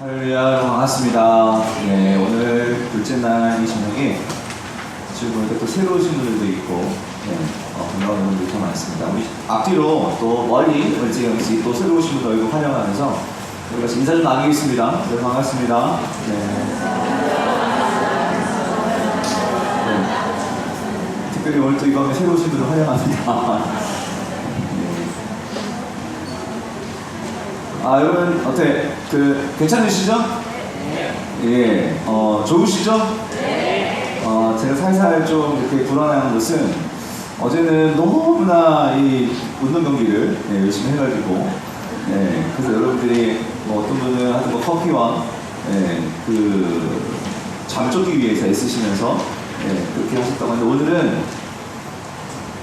할렐루야, 여러분 반갑습니다. 네, 오늘 둘째 날 이 저녁에 지금 보니까 또 새로 오신 분들도 있고, 반가운 분들이 더 많습니다. 우리 앞뒤로 또 멀리 멀찌감치 또 새로 오신 분들 얼굴 환영하면서 우리 같이 인사 좀 나누겠습니다. 네, 반갑습니다. 특별히 오늘 또 이번에 새로 오신 분들 환영합니다. 여러분 어때? 괜찮으시죠? 예, 좋으시죠? 제가 살살 좀 이렇게 불안한 것은 어제는 너무나 이 운동 경기를 열심히 해가지고, 그래서 여러분들이 어떤 분은 하여튼 커피와 잠 쫓기 위해서 애쓰시면서 그렇게 하셨다고 하는데, 오늘은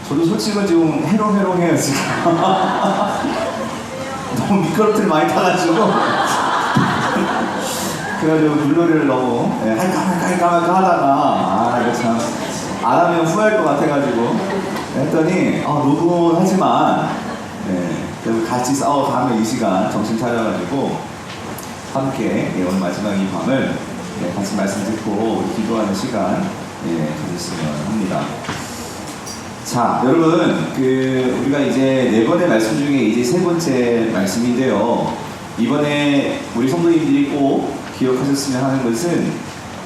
저도 솔직히 지금 해롱해롱해요 지금. 너무 미끄럼틀 많이 타가지고 그래가지고 물놀이를 너무 할까 하다가 이거 참 안 하면 후회할 것 같아가지고 했더니 노곤하지만 같이 다음에 이 시간 정신 차려가지고 함께 오늘 마지막 이 밤을 같이 말씀 듣고 기도하는 시간 가졌으면 합니다. 자, 여러분, 우리가 이제 네 번의 말씀 중에 이제 세 번째 말씀인데요. 이번에 우리 성도님들이 꼭 기억하셨으면 하는 것은,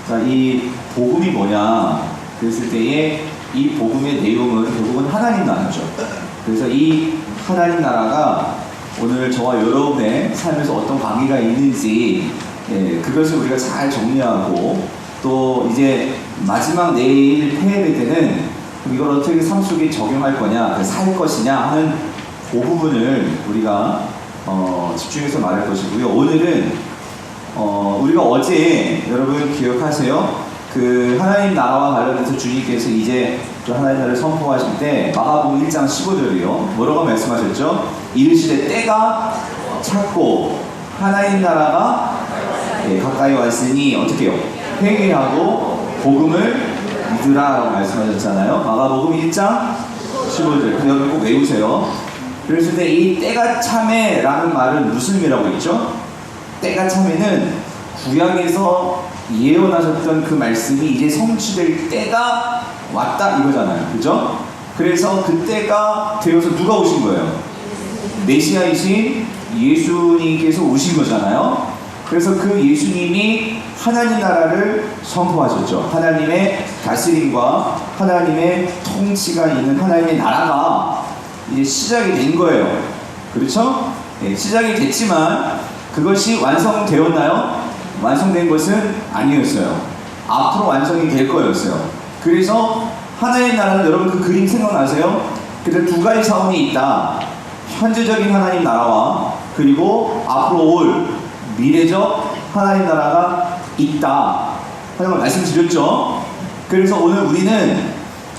자, 이 복음이 뭐냐? 그랬을 때에 이 복음의 내용은 결국은 하나님 나라죠. 그래서 이 하나님 나라가 오늘 저와 여러분의 삶에서 어떤 관계가 있는지, 그것을 우리가 잘 정리하고, 또 이제 마지막 내일 폐회될 때는 이걸 어떻게 삶 속에 적용할 거냐, 살 것이냐 하는 그 부분을 우리가 집중해서 말할 것이고요. 오늘은 우리가 어제 여러분 기억하세요? 하나님 나라와 관련해서 주님께서 이제 또 하나님 나라를 선포하실 때 마가복음 1장 15절이요. 뭐라고 말씀하셨죠? 이르시되 때가 찼고 하나님 나라가 가까이 왔으니 어떻게 해요? 회개하고 복음을 믿으라라고 말씀하셨잖아요. 마가복음 1장 15절. 여러분 꼭 외우세요. 그랬을 때 이 때가 참에라는 말은 무슨 의미라고 했죠? 때가 참에는 구약에서 예언하셨던 그 말씀이 이제 성취될 때가 왔다 이거잖아요. 그죠? 그래서 그 때가 되어서 누가 오신 거예요? 메시아이신 예수님께서 오신 거잖아요. 그래서 그 예수님이 하나님 나라를 선포하셨죠. 하나님의 다스림과 하나님의 통치가 있는 하나님의 나라가 이제 시작이 된 거예요. 그렇죠? 시작이 됐지만 그것이 완성되었나요? 완성된 것은 아니었어요. 앞으로 완성이 될 거였어요. 그래서 하나님 나라는 여러분 그 그림 생각나세요? 근데 두 가지 차원이 있다. 현재적인 하나님 나라와 그리고 앞으로 올 미래적 하나님 나라가 있다 하는 걸 말씀드렸죠. 그래서 오늘 우리는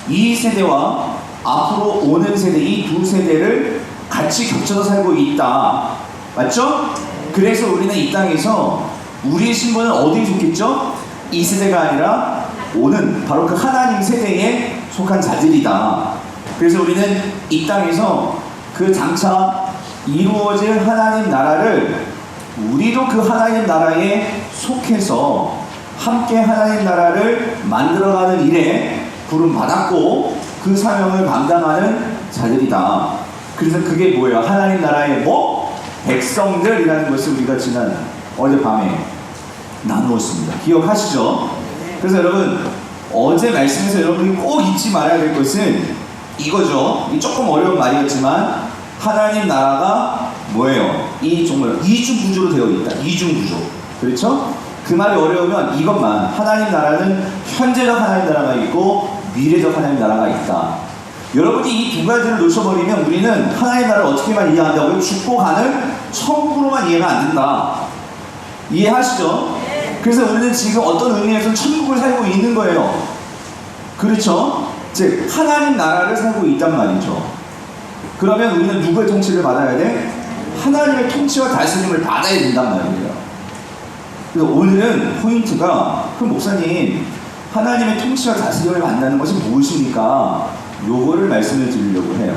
이 세대와 앞으로 오는 세대, 이 두 세대를 같이 겹쳐서 살고 있다. 맞죠? 그래서 우리는 이 땅에서 우리의 신분은 어디에 속했죠? 이 세대가 아니라 오는 바로 그 하나님 세대에 속한 자들이다. 그래서 우리는 이 땅에서 그 장차 이루어질 하나님 나라를 우리도 그 하나님 나라에 속해서 함께 하나님 나라를 만들어가는 일에 부름받았고 그 사명을 감당하는 자들이다. 그래서 그게 뭐예요? 하나님 나라의 백성들이라는 것을 우리가 지난 어젯밤에 나누었습니다. 기억하시죠? 그래서 여러분 어제 말씀에서 여러분이 꼭 잊지 말아야 될 것은 이거죠. 이 조금 어려운 말이었지만 하나님 나라가 뭐예요? 정말 이중 구조로 되어 있다. 이중 구조. 그렇죠? 그 말이 어려우면 이것만, 하나님 나라는 현재적 하나님 나라가 있고 미래적 하나님 나라가 있다. 여러분이 이 두 가지를 놓쳐버리면 우리는 하나님 나라를 어떻게만 이해한다고요? 죽고 가는 천국으로만 이해가 안 된다. 이해하시죠? 그래서 우리는 지금 어떤 의미에서 천국을 살고 있는 거예요. 그렇죠? 즉 하나님 나라를 살고 있단 말이죠. 그러면 우리는 누구의 통치를 받아야 돼? 하나님의 통치와 다스림을 받아야 된단 말이에요. 그래서 오늘은 포인트가, 그럼 목사님 하나님의 통치와 다스림을 만나는 것이 무엇입니까? 요거를 말씀을 드리려고 해요.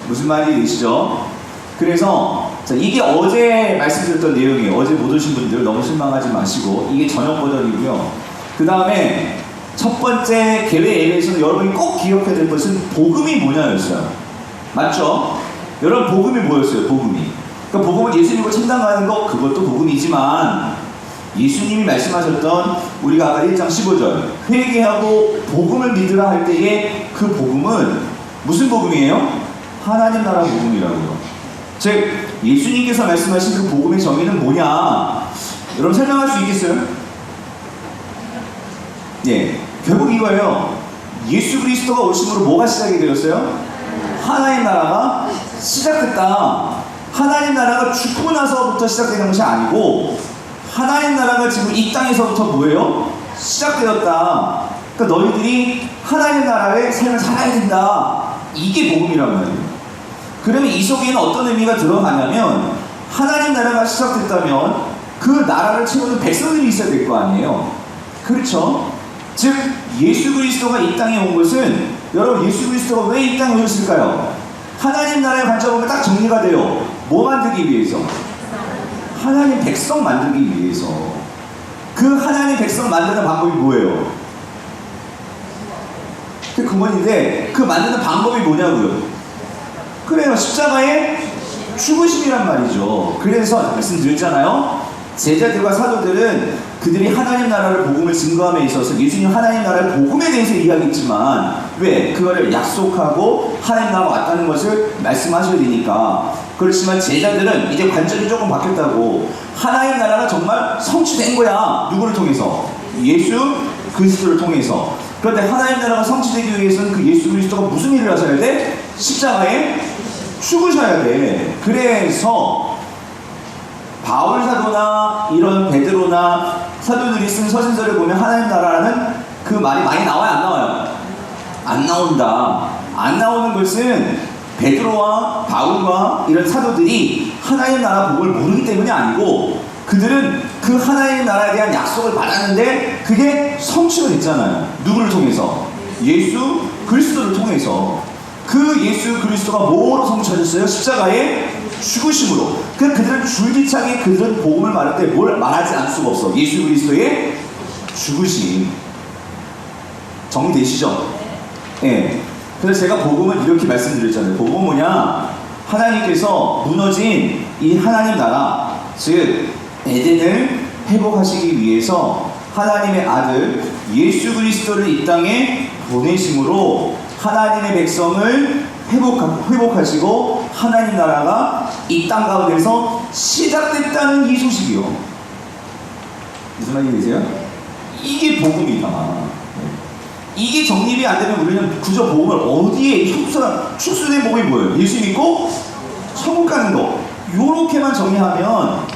무슨 말이 되시죠? 그래서 자, 이게 어제 말씀드렸던 내용이에요. 어제 못 오신 분들 너무 실망하지 마시고, 이게 저녁 버전이고요. 그 다음에 첫 번째 계획 예배에서는 여러분이 꼭 기억해야 될 것은 복음이 뭐냐였어요. 맞죠? 여러분, 복음이 뭐였어요? 복음이. 그러니까 복음은 예수님과 참당하는 것, 그것도 복음이지만, 예수님이 말씀하셨던 우리가 아까 1장 15절 회개하고 복음을 믿으라 할 때에 그 복음은 무슨 복음이에요? 하나님 나라 복음이라고요. 즉 예수님께서 말씀하신 그 복음의 정의는 뭐냐? 여러분 설명할 수 있겠어요? 예, 결국 이거예요. 예수 그리스도가 오심으로 뭐가 시작이 되었어요? 하나님 나라가 시작됐다. 하나님 나라가 죽고 나서부터 시작되는 것이 아니고 하나님 나라가 지금 이 땅에서부터 뭐예요? 시작되었다. 그러니까 너희들이 하나님 나라의 삶을 살아야 된다. 이게 복음이란 말이에요. 그러면 이 속에는 어떤 의미가 들어가냐면 하나님 나라가 시작됐다면 그 나라를 채우는 백성들이 있어야 될 거 아니에요. 그렇죠? 즉 예수 그리스도가 이 땅에 온 것은, 여러분 예수 그리스도가 왜 이 땅에 오셨을까요? 하나님 나라의 관점으로 딱 정리가 돼요. 뭐 만들기 위해서? 하나님 백성 만들기 위해서. 그 하나님 백성 만드는 방법이 뭐예요? 그 근원인데 그 만드는 방법이 뭐냐고요? 그래요, 십자가의 죽으심이란 말이죠. 그래서 말씀드렸잖아요. 제자들과 사도들은 그들이 하나님 나라를 복음을 증거함에 있어서 예수님 하나님 나라의 복음에 대해서 이야기했지만, 왜? 그거를 약속하고 하나님 나라가 왔다는 것을 말씀하셔야 되니까. 그렇지만 제자들은 이제 관점이 조금 바뀌었다고. 하나님 나라가 정말 성취된 거야. 누구를 통해서? 예수 그리스도를 통해서. 그런데 하나님 나라가 성취되기 위해서는 그 예수 그리스도가 무슨 일을 하셔야 돼? 십자가에 죽으셔야 돼. 그래서 바울 사도나 이런 베드로나 사도들이 쓴 서신서를 보면 하나님 나라라는 그 말이 많이 나와요, 안 나와요? 안 나온다. 안 나오는 것은 베드로와 바울과 이런 사도들이 하나님 나라 복음을 모르기 때문이 아니고, 그들은 그 하나님 나라에 대한 약속을 받았는데 그게 성취가 됐잖아요. 누구를 통해서? 예수 그리스도를 통해서. 그 예수 그리스도가 뭐로 성취하셨어요? 십자가의 죽으심으로. 그들은 줄기차게 그들은 복음을 말할 때 뭘 말하지 않을 수가 없어. 예수 그리스도의 죽으심. 정리되시죠? 예. 네. 그래서 제가 복음을 이렇게 말씀드렸잖아요. 복음은 뭐냐? 하나님께서 무너진 이 하나님 나라, 즉 에덴을 회복하시기 위해서 하나님의 아들 예수 그리스도를 이 땅에 보내심으로 하나님의 백성을 회복하시고 하나님 나라가 이 땅 가운데서 시작됐다는 이 소식이요. 무슨 말인지 되세요? 이게 복음이다. 이게 정립이 안 되면 우리는 그저 복음을 어디에 축소된 복음이 뭐예요? 예수 믿고 천국 가는 거. 요렇게만 정리하면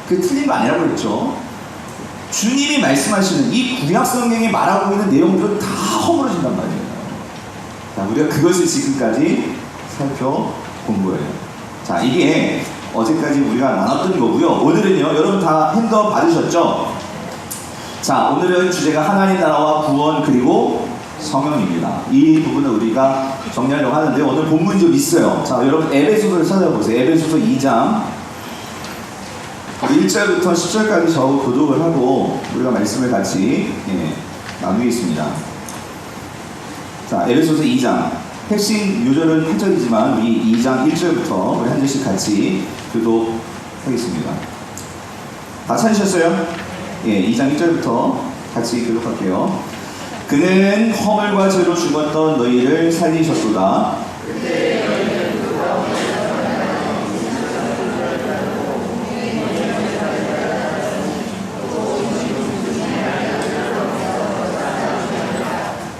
그 틀린 거 아니라고 그랬죠. 주님이 말씀하시는 이 구약 성경에 말하고 있는 내용들은 다 허물어진단 말이에요. 자, 우리가 그것을 지금까지 살펴본 거예요. 자, 이게 어제까지 우리가 나눴던 거고요. 오늘은요, 여러분 다 핸드업 받으셨죠? 자, 오늘은 주제가 하나님 나라와 구원 그리고 성령입니다. 이 부분을 우리가 정리하려고 하는데 오늘 본문이 좀 있어요. 자, 여러분 에베소서를 찾아보세요. 에베소서 2장 1절부터 10절까지 저 교독을 하고 우리가 말씀을 같이 나누겠습니다. 자, 에베소서 2장 핵심 요절은 8절이지만 우리 2장 1절부터 우리 한 절씩 같이 교독하겠습니다. 다 찾으셨어요? 예, 2장 1절부터 같이 교독할게요. 그는 허물과 죄로 죽었던 너희를 살리셨도다.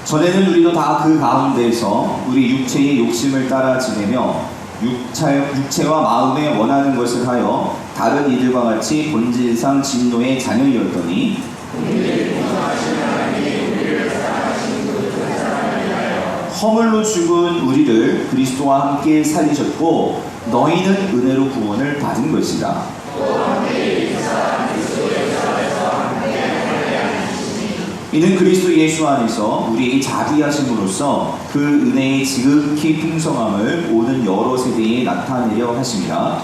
전에는 우리도 다 그 가운데에서 우리 육체의 욕심을 따라 지내며 육체와 마음에 원하는 것을 하여 다른 이들과 같이 본질상 진노의 자녀이었더니 허물로 죽은 우리를 그리스도와 함께 살리셨고 너희는 은혜로 구원을 받은 것이다. 이는 그리스도 예수 안에서 우리에게 자비하심으로써 그 은혜의 지극히 풍성함을 오는 여러 세대에 나타내려 하십니다.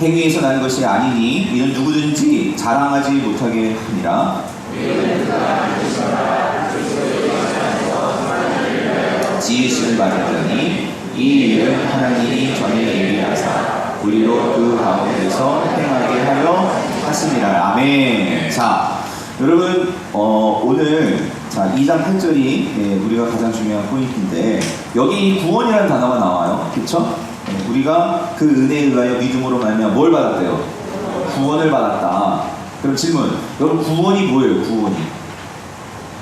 행위에서 나는 것이 아니니 이는 누구든지 자랑하지 못하게 하니라. 지으심을 받았더니 이 일은 하나님이 전에 예비하사 우리로 그 가운데서 행하게 하려 하심이라. 아멘. 자, 여러분 오늘 자 2장 8절이 우리가 가장 중요한 포인트인데 여기 구원이라는 단어가 나와요. 그렇죠? 우리가 그 은혜에 의하여 믿음으로 말하면 뭘 받았대요? 구원을 받았다. 그럼 질문, 여러분 구원이 뭐예요?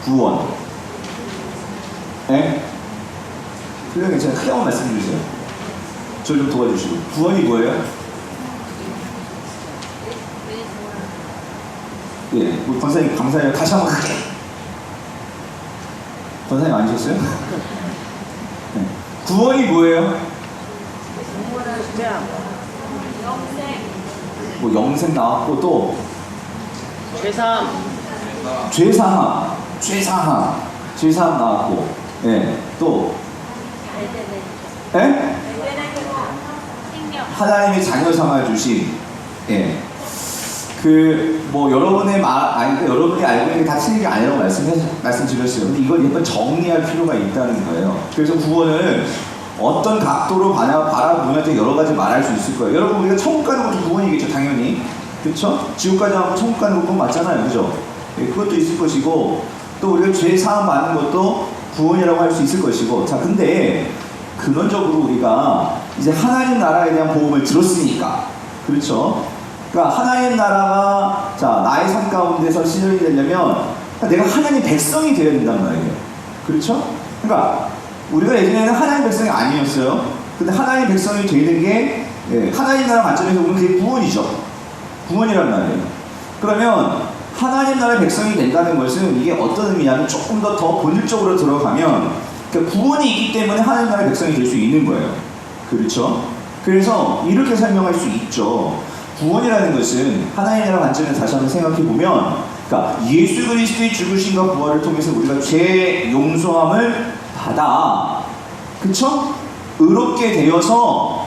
구원. 예? 그냥 괜찮아요. 크게 한번 말씀해 주세요. 저 좀 도와주시고. 구원이 뭐예요? 예, 우리 권사님 감사해요. 다시 한번 크게. 권사님 아니셨어요? 네. 구원이 뭐예요? 뭐 영생 나왔고 또 죄사함 나왔고, 예, 또 예? 하나님의 자녀 삼아 주신, 예. 뭐 여러분의 여러분이 알고 있는 게 다 틀린 게 아니라고 말씀드렸어요. 근데 이걸 약간 정리할 필요가 있다는 거예요. 그래서 구원을 어떤 각도로 바라보면 여러 가지 말할 수 있을 거예요. 여러분 우리가 천국 가는 것도 구원이겠죠, 당연히. 그렇죠? 지옥 가지 않고 천국 가는 것도 맞잖아요, 그죠? 예, 그것도 있을 것이고, 또 우리가 죄 사함 받는 것도 구원이라고 할 수 있을 것이고. 자, 근데 근원적으로 우리가 이제 하나님 나라에 대한 복음을 들었으니까, 그렇죠? 그러니까 하나님 나라가 자 나의 삶 가운데서 실현이 되려면 내가 하나님 백성이 되어야 된단 말이에요. 그렇죠? 그러니까 우리가 예전에는 하나님 백성이 아니었어요. 근데 하나님 백성이 되는 게 하나님 나라 관점에서 보면 그게 구원이죠. 구원이란 말이에요. 그러면 하나님 나라의 백성이 된다는 것은 이게 어떤 의미냐면 조금 더 본질적으로 들어가면 그러니까 구원이 있기 때문에 하나님 나라의 백성이 될 수 있는 거예요. 그렇죠? 그래서 이렇게 설명할 수 있죠. 구원이라는 것은 하나님 나라 관점에서 다시 한번 생각해 보면, 그러니까 예수 그리스도의 죽으심과 부활을 통해서 우리가 죄 용서함을 받아, 그쵸? 의롭게 되어서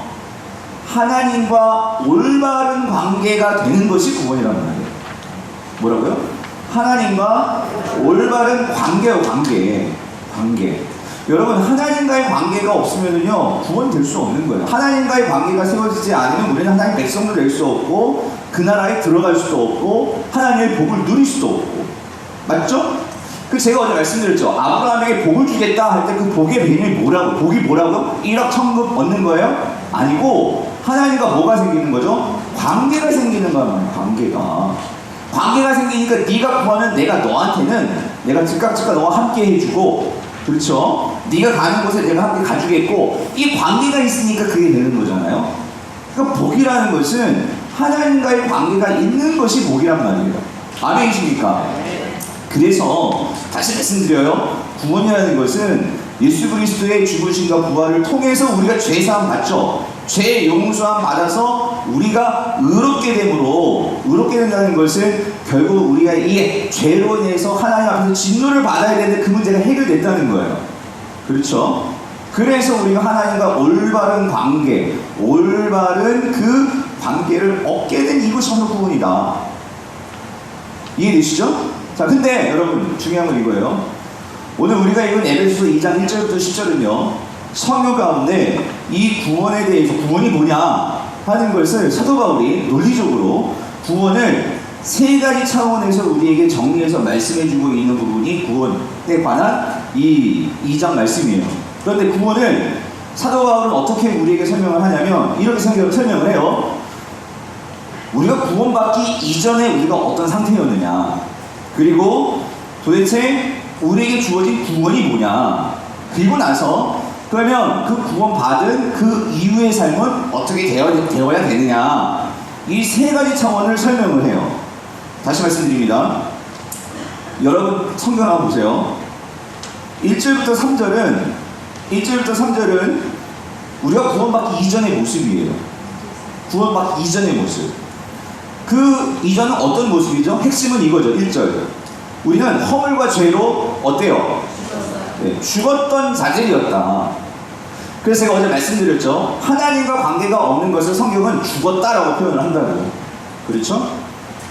하나님과 올바른 관계가 되는 것이 구원이란 말이에요. 뭐라고요? 하나님과 올바른 관계요, 관계. 여러분, 하나님과의 관계가 없으면요 구원 될 수 없는 거예요. 하나님과의 관계가 세워지지 않으면 우리는 하나님 백성도 될 수 없고 그 나라에 들어갈 수도 없고 하나님의 복을 누릴 수도 없고. 맞죠? 그 제가 어제 말씀드렸죠. 아브라함에게 복을 주겠다 할 때 그 복의 배경이 뭐라고? 복이 뭐라고? 1억 천국 얻는 거예요? 아니고 하나님과 뭐가 생기는 거죠? 관계가 생기는 거예요. 관계가 생기니까 네가 구하면 내가 너한테는 내가 즉각 너와 함께 해주고, 그렇죠? 네가 가는 곳에 내가 함께 가주겠고, 이 관계가 있으니까 그게 되는 거잖아요. 그러니까 복이라는 것은 하나님과의 관계가 있는 것이 복이란 말이에요. 아멘이십니까? 그래서 다시 말씀드려요. 구원이라는 것은 예수 그리스도의 죽으심과 부활을 통해서 우리가 죄사함 받죠. 죄 용서함 받아서 우리가 의롭게 된다는 것은 결국 우리가 이 죄로 인해서 하나님 앞에서 진노를 받아야 되는데 그 문제가 해결됐다는 거예요. 그렇죠? 그래서 우리가 하나님과 올바른 그 관계를 얻게 된 이것이 바로 구원이다. 이해되시죠? 자, 근데 여러분 중요한 건 이거예요. 오늘 우리가 읽은 에베소서 2장 1절부터 10절은요 성경 가운데 이 구원에 대해서, 구원이 뭐냐 하는 것을 사도 바울이 논리적으로 구원을 세 가지 차원에서 우리에게 정리해서 말씀해주고 있는 부분이 구원에 관한 이 2장 말씀이에요. 그런데 구원을 사도 바울은 어떻게 우리에게 설명을 하냐면 이렇게 설명을 해요. 우리가 구원받기 이전에 우리가 어떤 상태였느냐, 그리고 도대체 우리에게 주어진 구원이 뭐냐, 그리고 나서 그러면 그 구원받은 그 이후의 삶은 어떻게 되어야 되느냐, 이 세 가지 차원을 설명을 해요. 다시 말씀드립니다. 여러분 성경 한번 보세요. 1절부터 3절은 우리가 구원받기 이전의 모습이에요. 구원받기 이전의 모습. 그 이전은 어떤 모습이죠? 핵심은 이거죠. 1절. 우리는 허물과 죄로 어때요? 네, 죽었던 자들이었다. 그래서 제가 어제 말씀드렸죠. 하나님과 관계가 없는 것을 성경은 죽었다라고 표현을 한다고. 그렇죠?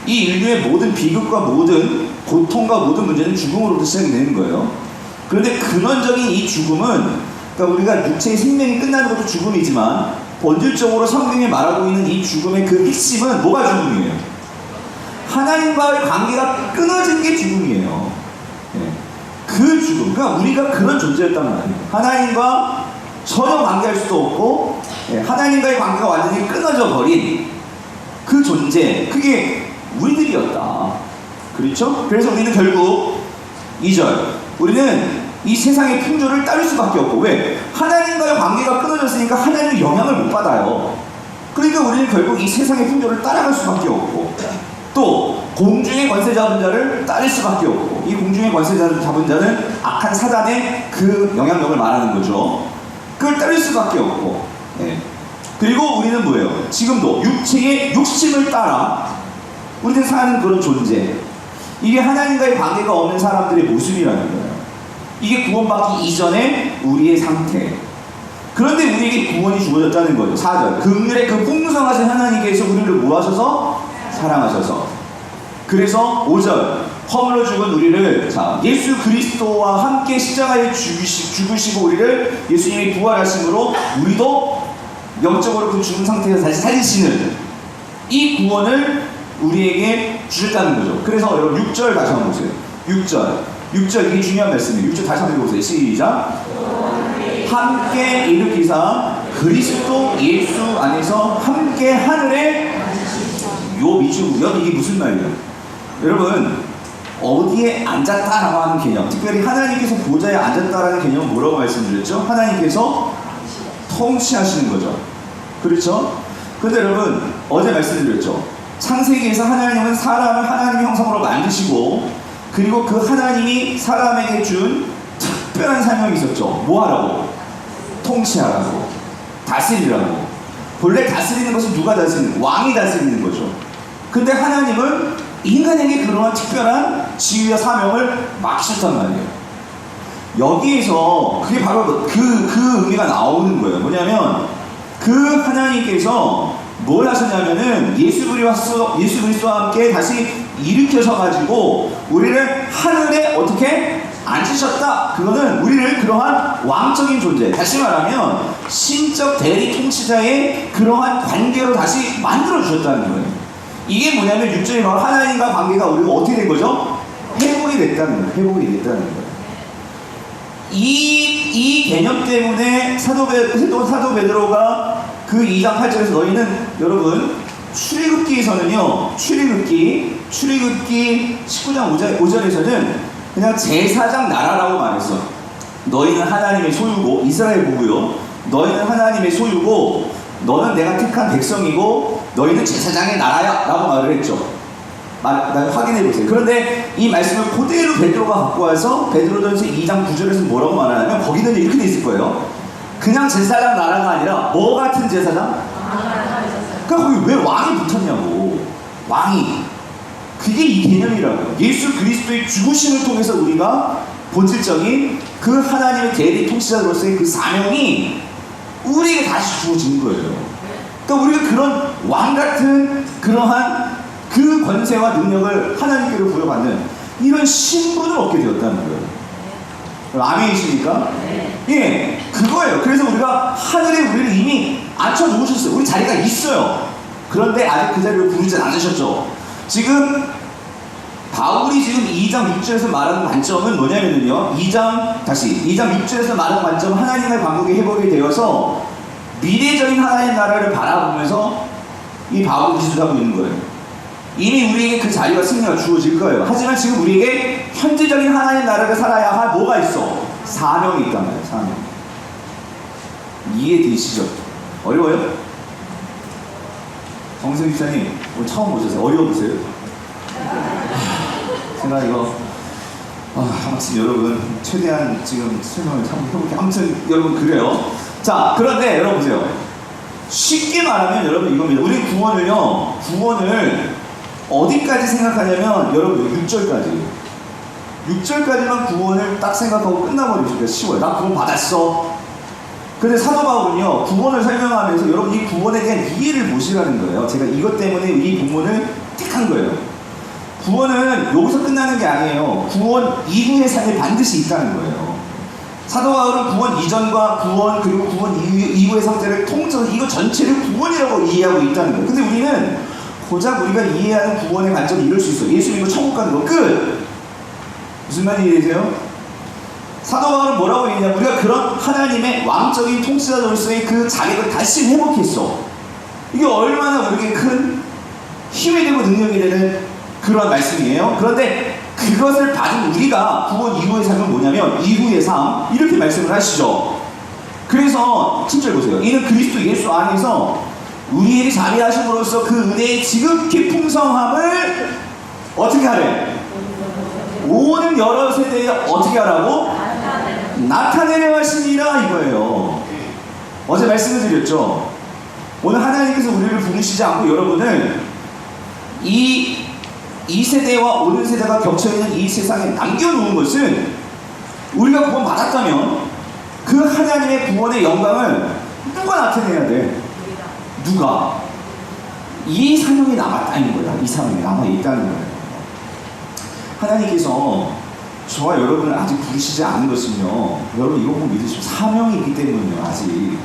이 인류의 모든 비극과 모든 고통과 모든 문제는 죽음으로부터 시작이 되는 거예요. 그런데 근원적인 이 죽음은, 그러니까 우리가 육체의 생명이 끝나는 것도 죽음이지만 본질적으로 성경이 말하고 있는 이 죽음의 그 핵심은 뭐가 죽음이에요? 하나님과의 관계가 끊어진 게 죽음이에요. 네. 그 죽음, 그러니까 우리가 그런 존재였단 말이에요. 하나님과 전혀 관계할 수도 없고, 네, 하나님과의 관계가 완전히 끊어져 버린 그 존재, 그게 우리들이었다. 그렇죠? 그래서 우리는 결국 2절, 우리는 이 세상의 풍조를 따를 수밖에 없고, 왜? 하나님과의 관계가 끊어졌으니까 하나님의 영향을 못 받아요. 그러니까 우리는 결국 이 세상의 풍조를 따라갈 수밖에 없고, 또 공중의 권세 잡은 자를 따를 수밖에 없고, 이 공중의 권세 잡은 자는 악한 사단의 그 영향력을 말하는 거죠. 그걸 따를 수밖에 없고, 네. 그리고 우리는 뭐예요? 지금도 육체의 욕심을 따라 우리는 사는 그런 존재. 이게 하나님과의 관계가 없는 사람들의 모습이라는 거예요. 이게 구원받기 이전의 우리의 상태. 그런데 우리에게 구원이 주어졌다는 거죠. 4절. 긍휼의 그 풍성하신 하나님께서 우리를 뭐 하셔서? 사랑하셔서. 그래서 5절. 허물로 죽은 우리를, 자, 예수 그리스도와 함께 십자가에 죽으시고 우리를 예수님이 부활하심으로 우리도 영적으로 그 죽은 상태에서 다시 살리시는 이 구원을 우리에게 주셨다는 거죠. 그래서 여러분 6절 다시 한번 보세요. 6절 이게 중요한 말씀이에요. 6절 다시 한번 읽어보세요. 시작. 함께 일으키사 그리스도 예수 안에서 함께 하늘에 요 미주구역, 이게 무슨 말이에요? 여러분, 어디에 앉았다라고 하는 개념, 특별히 하나님께서 보좌에 앉았다라는 개념은 뭐라고 말씀드렸죠? 하나님께서 통치하시는 거죠. 그렇죠? 그런데 여러분, 어제 말씀드렸죠. 창세기에서 하나님은 사람을 하나님의 형상으로 만드시고, 그리고 그 하나님이 사람에게 준 특별한 사명이 있었죠. 뭐 하라고? 통치하라고, 다스리라고. 본래 다스리는 것은 누가 다스리는? 왕이 다스리는 거죠. 근데 하나님은 인간에게 그러한 특별한 지위와 사명을 맡기셨단 말이에요. 여기에서 그게 바로 그 의미가 나오는 거예요. 뭐냐면 그 하나님께서 뭘 하셨냐면은 예수 그리스도와 함께 다시 일으켜서 가지고 우리를 하늘에 어떻게 앉으셨다. 그거는 우리를 그러한 왕적인 존재, 다시 말하면 신적 대리 통치자의 그러한 관계로 다시 만들어 주셨다는 거예요. 이게 뭐냐면 6절에 바로 하나님과 관계가 우리가 어떻게 된 거죠? 회복이 됐다는 거예요. 회복이 됐다는 거예요. 이 개념 때문에 사도 베드로가 그 2장 8절에서 너희는, 여러분, 출애굽기에서는요, 출애굽기 19장 5절에서는 그냥 제사장 나라라고 말했어. 너희는 하나님의 소유고, 이스라엘 보고요. 너희는 하나님의 소유고, 너는 내가 택한 백성이고, 너희는 제사장의 나라야 라고 말을 했죠. 확인해 보세요. 그런데 이 말씀을 그대로 베드로가 갖고 와서 베드로전서 2장 9절에서 뭐라고 말하냐면, 거기는 이렇게 돼 있을 거예요. 그냥 제사장 나라가 아니라 뭐 같은 제사장? 그러니까 거기 왜 왕이 붙었냐고. 왕이. 그게 이 개념이라고요. 예수 그리스도의 죽으심을 통해서 우리가 본질적인 그 하나님의 대리 통치자로서의 그 사명이 우리에게 다시 주어진 거예요. 그러니까 우리가 그런 왕 같은 그러한 그 권세와 능력을 하나님께로 부여받는 이런 신분을 얻게 되었다는 거예요. 아멘이십니까? 예, 그거예요. 그래서 우리가 하늘에 우리를 이미 앉혀놓으셨어요. 우리 자리가 있어요. 그런데 아직 그 자리를 부르지 않으셨죠. 지금 바울이 지금 2장 6절에서 말하는 관점은 뭐냐면요, 2장 6절에서 말하는 관점은 하나님의 관국이 회복이 되어서 미래적인 하나님 나라를 바라보면서 이 바울이 기술하고 있는 거예요. 이미 우리에게 그 자리와 승리가 주어질 거예요. 하지만 지금 우리에게 현재적인 하나님 나라를 살아야 할 뭐가 있어? 사명이 있단 말이에요. 사명. 이해되시죠? 어려워요? 정승 기자님 오늘 처음 오셨어요. 어려워 보세요? 제가 이거 아무튼 여러분 최대한 지금 설명을 한번 해볼게요. 아무튼 여러분 그래요. 자, 그런데 여러분 보세요. 쉽게 말하면 여러분 이겁니다. 우리 구원을 어디까지 생각하냐면 여러분 6절까지. 6절까지만 구원을 딱 생각하고 끝나버리니까 쉬워요. 나 구원 받았어. 근데 사도 바울은요, 구원을 설명하면서 여러분 이 구원에 대한 이해를 보시라는 거예요. 제가 이것 때문에 이 본문을 택한 거예요. 구원은 여기서 끝나는 게 아니에요. 구원 이후의 삶이 반드시 있다는 거예요. 사도 바울은 구원 이전과 구원 그리고 구원 이후의 상태를 통째로 이거 전체를 구원이라고 이해하고 있다는 거예요. 근데 우리는 고작 우리가 이해하는 구원의 관점이 이럴 수 있어요. 예수 믿고 천국 가는 거 끝! 무슨 말인지 이해되세요? 사도 바울은 뭐라고 얘기하냐, 우리가 그런 하나님의 왕적인 통치자로서의 그 자격을 다시 회복했어. 이게 얼마나 우리에게 큰 힘이 되고 능력이 되는 그런 말씀이에요. 그런데 그것을 받은 우리가 구원 이후의 삶은 뭐냐면, 이후의 삶 이렇게 말씀을 하시죠. 그래서 7절 보세요. 이는 그리스도 예수 안에서 우리에게 자비하심으로써 그 은혜의 지극히 풍성함을 어떻게 하래? 오는 여러 세대에 어떻게 하라고? 나타내려 하시니라 이거예요. 어제 말씀을 드렸죠. 오늘 하나님께서 우리를 부르시지 않고 여러분을 이 세대와 오는 세대가 겹쳐있는 이 세상에 남겨놓은 것은, 우리가 구원 받았다면 그 하나님의 구원의 영광을 누가 나타내야 돼? 누가? 이 사명이 남았다는 거야. 이 사명이 남아있다는 거예요. 하나님께서 저와 여러분을 아직 부르시지 않은 것은요, 여러분 이거 꼭 믿으시고 사명이 있기 때문이에요. 아직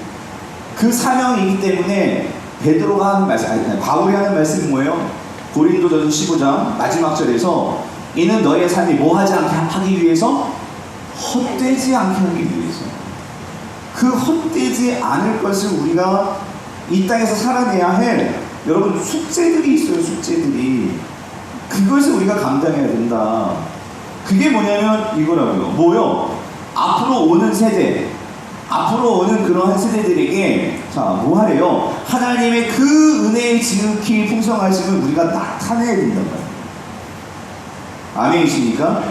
그 사명이 있기 때문에 베드로가 하는 말씀, 바울이 하는 말씀이 뭐예요? 고린도전서 15장 마지막 절에서 이는 너의 삶이 뭐하지 않게 하기 위해서? 헛되지 않게 하기 위해서. 그 헛되지 않을 것을 우리가 이 땅에서 살아내야 할 여러분 숙제들이 있어요. 숙제들이. 그것을 우리가 감당해야 된다. 그게 뭐냐면 이거라고요. 뭐요? 앞으로 오는 세대, 앞으로 오는 그러한 세대들에게 자, 뭐 하래요? 하나님의 그 은혜의 지극히 풍성하심을 우리가 나타내야 된단 말이에요. 아멘이십니까?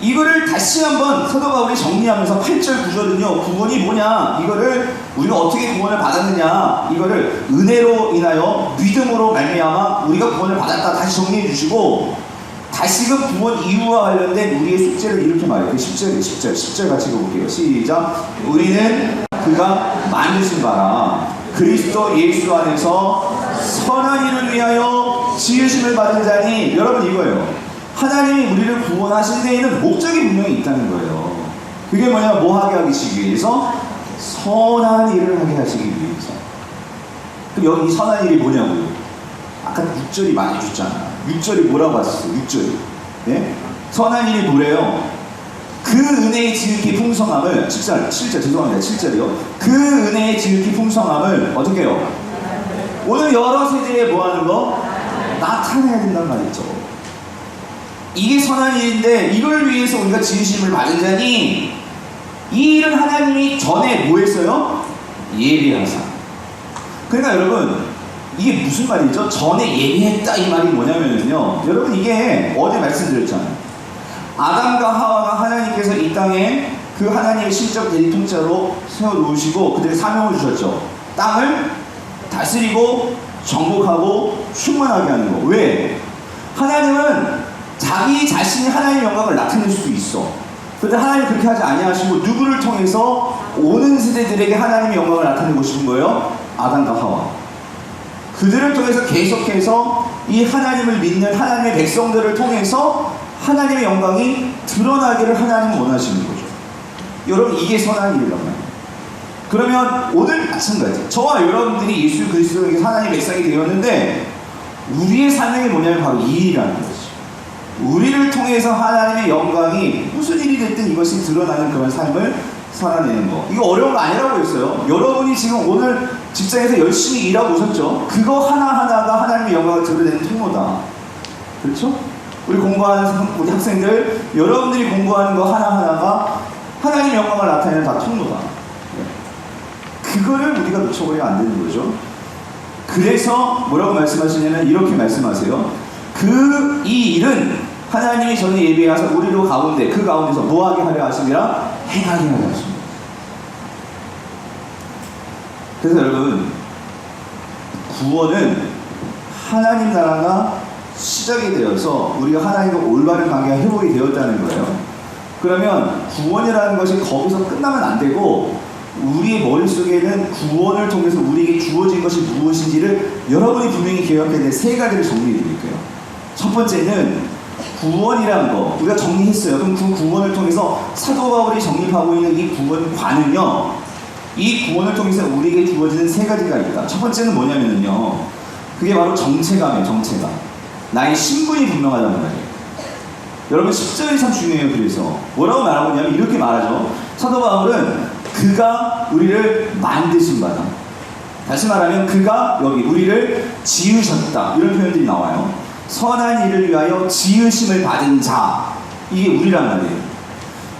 이거를 다시 한번 사도 바울이 정리하면서 8절 9절은요, 구원이 뭐냐, 이거를 우리가 어떻게 구원을 받았느냐, 이거를 은혜로 인하여 믿음으로 말미암아 우리가 구원을 받았다 다시 정리해 주시고, 다시금 구원 이후와 관련된 우리의 숙제를 이렇게 말해요. 그 10절 같이 읽어볼게요. 시작. 우리는 그가 만드신 바라 그리스도 예수 안에서 선한 일을 위하여 지으심을 받은 자니. 여러분 이거예요. 하나님이 우리를 구원하신 데에는 목적이 분명히 있다는 거예요. 그게 뭐냐, 뭐 하게 하시기 위해서? 선한 일을 하게 하시기 위해서. 그럼 여기 이 선한 일이 뭐냐고요? 아까 6절이 많이 줬잖아. 6절이 뭐라고 하셨어요? 6절이. 예? 선한 일이 뭐래요? 그 은혜의 지극히 풍성함을 7절 죄송합니다. 7절이요. 그 은혜의 지극히 풍성함을 어떻게 해요? 오늘 여러 세대에 뭐 하는 거? 나타내야 된단 말이죠. 이게 선한 일인데 이걸 위해서 우리가 지으심을 받은 자니, 이 일은 하나님이 전에 뭐 했어요? 예비하사. 그러니까 여러분 이게 무슨 말이죠? 전에 예비했다 이 말이 뭐냐면요, 여러분 이게 어제 말씀드렸잖아요. 아담과 하와가 하나님께서 이 땅에 그 하나님의 신적 대리통자로 세워놓으시고 그들의 사명을 주셨죠. 땅을 다스리고 정복하고 충만하게 하는 거. 왜? 하나님은 자기 자신이 하나님의 영광을 나타낼 수도 있어. 그런데 하나님은 그렇게 하지 아니하시고 누구를 통해서 오는 세대들에게 하나님의 영광을 나타내고 싶은 거예요? 아담과 하와. 그들을 통해서 계속해서 이 하나님을 믿는 하나님의 백성들을 통해서 하나님의 영광이 드러나기를 하나님은 원하시는 거죠. 여러분 이게 선한 일이란 말이에요. 그러면 오늘 마찬가지, 저와 여러분들이 예수 그리스도에게 하나님의 백성이 되었는데 우리의 사명이 뭐냐면 바로 이 일이라는 거죠. 우리를 통해서 하나님의 영광이 무슨 일이 됐든 이것이 드러나는 그런 삶을 살아내는 거. 이거 어려운 거 아니라고 했어요. 여러분이 지금 오늘 직장에서 열심히 일하고 오셨죠? 그거 하나하나가 하나님의 영광을 드러내는 통로다. 그렇죠? 우리 공부하는 우리 학생들, 여러분들이 공부하는 거 하나하나가 하나님의 영광을 나타내는 다 통로다. 그거를 우리가 놓쳐버리면 안 되는 거죠. 그래서 뭐라고 말씀하시냐면 이렇게 말씀하세요. 이 일은 하나님이 전에 예비하사 우리로 가운데 그 가운데서 뭐하게 하려 하시니라? 행하게 하려 하십니다. 그래서 여러분 구원은 하나님 나라가 시작이 되어서 우리가 하나님과 올바른 관계가 회복이 되었다는 거예요. 그러면 구원이라는 것이 거기서 끝나면 안 되고 우리의 머릿속에는 구원을 통해서 우리에게 주어진 것이 무엇인지를 여러분이 분명히 기억해야 될 세 가지를 정리해 드릴게요. 첫 번째는 구원이라는 거 우리가 정리했어요. 그럼 그 구원을 통해서 사도 바울이 정립하고 있는 이 구원관은요, 이 구원을 통해서 우리에게 주어지는 세 가지가 있다. 첫 번째는 뭐냐면요, 그게 바로 정체감이에요. 정체감. 나의 신분이 분명하다는 거예요. 여러분 10절이 참 중요해요. 그래서 뭐라고 말하고 있냐면 이렇게 말하죠. 사도 바울은 그가 우리를 만드신 바다. 다시 말하면 그가 여기 우리를 지으셨다, 이런 표현들이 나와요. 선한 일을 위하여 지으심을 받은 자, 이게 우리란 말이에요.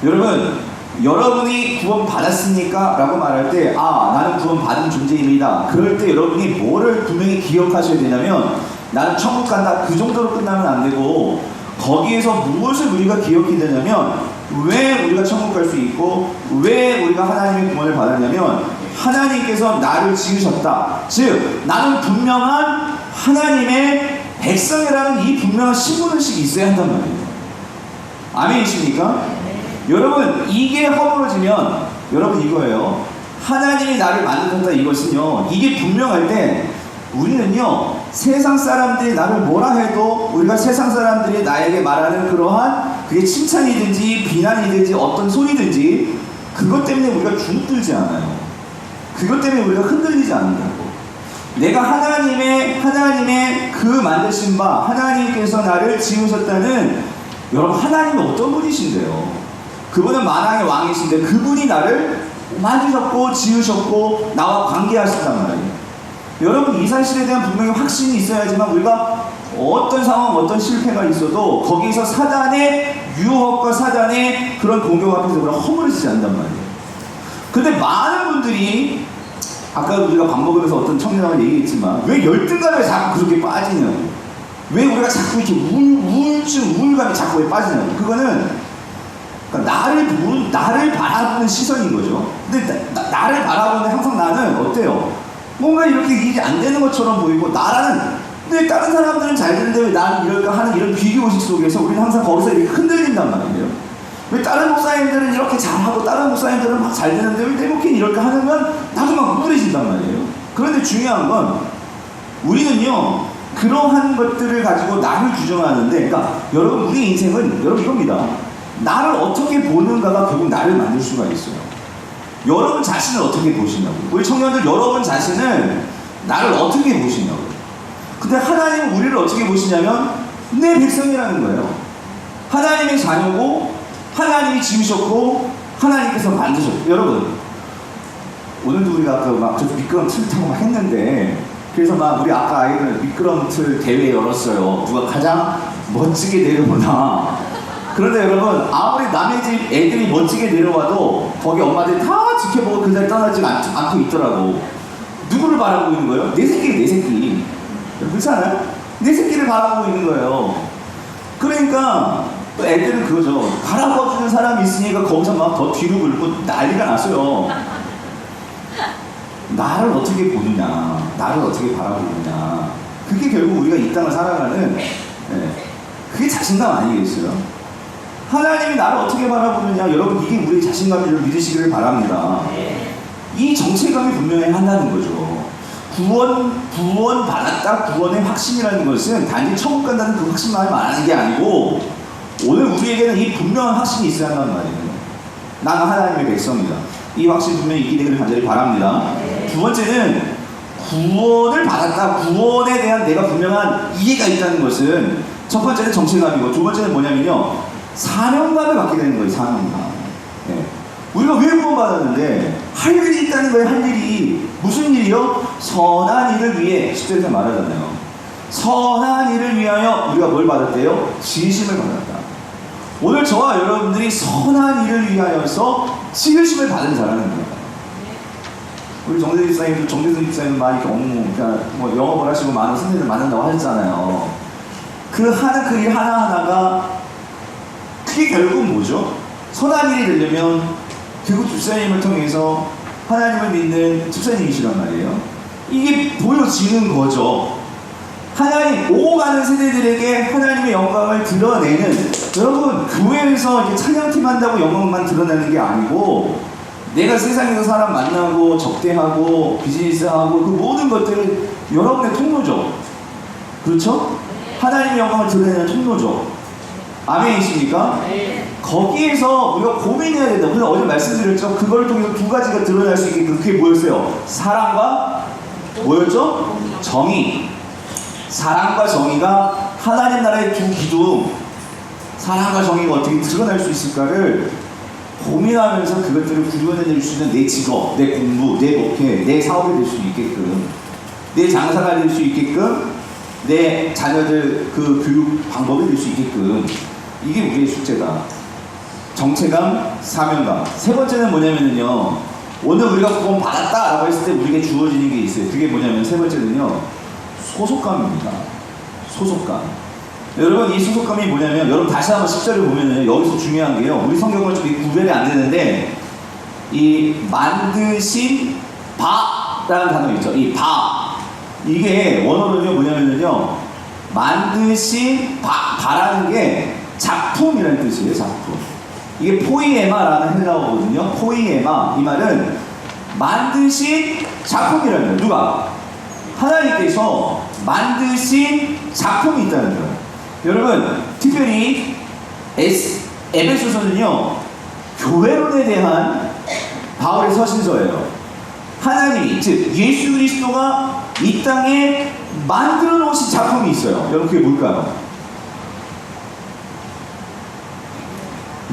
여러분, 여러분이 구원 받았습니까? 라고 말할 때 나는 구원 받은 존재입니다. 그럴 때 여러분이 뭐를 분명히 기억하셔야 되냐면 나는 천국 간다, 그 정도로 끝나면 안 되고 거기에서 무엇을 우리가 기억해야 되냐면 왜 우리가 천국 갈 수 있고 왜 우리가 하나님의 구원을 받았냐면 하나님께서 나를 지으셨다. 즉 나는 분명한 하나님의 백성이라는 이 분명한 신분의식이 있어야 한단 말이에요. 아멘이십니까? 여러분, 이게 허물어지면 여러분 이거예요. 하나님이 나를 만드셨다, 이것은요, 이게 분명할 때 우리는요, 세상 사람들이 나를 뭐라 해도 우리가 세상 사람들이 나에게 말하는 그러한 그게 칭찬이든지 비난이든지 어떤 소리든지 그것 때문에 우리가 주눅들지 않아요. 그것 때문에 우리가 흔들리지 않는다고. 내가 하나님의 그 만드신 바, 하나님께서 나를 지으셨다는, 여러분 하나님은 어떤 분이신데요? 그분은 만왕의 왕이신데 그분이 나를 만드셨고 지으셨고 나와 관계하신단 말이에요. 여러분 이 사실에 대한 분명히 확신이 있어야지만 우리가 어떤 상황, 어떤 실패가 있어도 거기서 사단의 유혹과 사단의 그런 공격 앞에서 우리가 허물어지지 않는단 말이에요. 근데 많은 분들이 아까 우리가 밥 먹으면서 어떤 청년하고 얘기했지만 왜 열등감에 자꾸 그렇게 빠지냐고, 왜 우리가 자꾸 이렇게 우울증, 우울감이 자꾸 왜 빠지냐고. 그거는 그러니까 나를 바라보는 시선인 거죠. 근데 나를 바라보는 항상 나는 어때요? 뭔가 이렇게 일이 안 되는 것처럼 보이고 왜 다른 사람들은 잘 되는데 왜 나는 이럴까 하는 이런 비교의식 속에서 우리는 항상 거기서 이렇게 흔들린단 말이에요. 왜 다른 목사님들은 이렇게 잘하고 다른 목사님들은 막 잘 되는데 왜 내 목회는 이럴까 하면 나도 막 우울해진단 말이에요. 그런데 중요한 건 우리는요, 그러한 것들을 가지고 나를 규정하는데, 그러니까 여러분 우리 인생은 여러분 이겁니다. 나를 어떻게 보는가가 결국 나를 만들 수가 있어요. 여러분 자신을 어떻게 보시냐고. 우리 청년들 여러분 자신을 나를 어떻게 보시냐고. 근데 하나님은 우리를 어떻게 보시냐면 내 백성이라는 거예요. 하나님의 자녀고 하나님이 지으셨고 하나님께서 만드셨고. 여러분 오늘도 우리가 아까 막 미끄럼 틀 타고 막 했는데, 그래서 막 우리 아까 아이들 미끄럼 틀 대회 열었어요. 누가 가장 멋지게 내려오나. 그런데 여러분 아무리 남의 집 애들이 멋지게 내려와도 거기 엄마들이 다 지켜보고 그 자리 떠나지 않고 있더라고. 누구를 바라보고 있는 거예요? 내 새끼, 내 새끼. 그렇지 않아요? 내 새끼를 바라보고 있는 거예요. 그러니까 또 애들은 그거죠. 바라봐주는 사람이 있으니까 거기서 막 더 뒤로 굴고 난리가 났어요. 나를 어떻게 보느냐, 나를 어떻게 바라보느냐. 그게 결국 우리가 이 땅을 살아가는 그게 자신감 아니겠어요? 하나님이 나를 어떻게 바라보느냐, 여러분 이게 우리의 자신감을 믿으시기를 바랍니다. 이 정체감이 분명히 한다는 거죠. 구원 받았다, 구원의 확신이라는 것은 단지 천국 간다는 그 확신만 말하는 게 아니고 오늘 우리에게는 이 분명한 확신이 있어야 한단 말이에요. 나는 하나님의 백성이다. 이 확신 분명히 있게 되기를 간절히 바랍니다. 두 번째는 구원을 받았다, 구원에 대한 내가 분명한 이해가 있다는 것은 첫 번째는 정체감이고 두 번째는 뭐냐면요, 사명감을 갖게 되는 거예요. 사명감. 우리가 왜 구원받았는데 할 일이 있다는 거예요. 할 일이 무슨 일이요? 선한 일을 위해. 10절에서 말하잖아요. 선한 일을 위하여 우리가 뭘 받았대요? 지으심을 받았다. 오늘 저와 여러분들이 선한 일을 위하여서 지으심을 받은 자라는 거예요. 우리 정대수 집사님도 많이 그러니까 뭐 영업을 하시고 많은 선생님들 만난다고 하셨잖아요. 그 하는 그 일 하나하나가 그게 결국 뭐죠? 선한 일이 되려면 결국 집사님을 통해서 하나님을 믿는 집사님이시란 말이에요. 이게 보여지는 거죠. 하나님 오고 가는 세대들에게 하나님의 영광을 드러내는, 여러분 교회에서 이렇게 찬양팀 한다고 영광만 드러내는 게 아니고 내가 세상에서 사람 만나고 접대하고 비즈니스하고 그 모든 것들은 여러분의 통로죠. 그렇죠? 하나님의 영광을 드러내는 통로죠. 아멘이십니까? 거기에서 우리가 고민해야 된다. 그래서 어제 말씀드렸죠. 그걸 통해서 두 가지가 드러날 수 있게, 그게 뭐였어요? 사랑과 뭐였죠? 정의. 사랑과 정의가 하나님 나라의 두 기둥, 사랑과 정의가 어떻게 드러날 수 있을까를 고민하면서 그것들을 구현해낼 수 있는 내 직업, 내 공부, 내 목회, 내 사업이 될 수 있게끔, 내 장사가 될 수 있게끔, 내 자녀들 그 교육 방법이 될 수 있게끔, 이게 우리의 숙제다. 정체감, 사명감. 세 번째는 뭐냐면요, 오늘 우리가 구원 받았다라고 했을 때 우리에게 주어지는 게 있어요. 그게 뭐냐면 세 번째는요, 소속감입니다. 소속감. 여러분, 이 소속감이 뭐냐면, 여러분 다시 한번 10절을 보면은 여기서 중요한 게요, 우리 성경은 좀 구별이 안 되는데, 이 만드신 바라는 단어 있죠. 이 바, 이게 원어로는요 뭐냐면요, 만드신 바라는 게 작품이라는 뜻이에요. 작품. 이게 포이에마라는 헬라어거든요. 포이에마, 이 말은 만드신 작품이라는 거예요. 누가? 하나님께서 만드신 작품이 있다는 거예요. 여러분, 특별히 에베소서는요, 교회론에 대한 바울의 서신서예요. 하나님이, 즉 예수 그리스도가 이 땅에 만들어 놓으신 작품이 있어요. 여러분, 그게 뭘까요?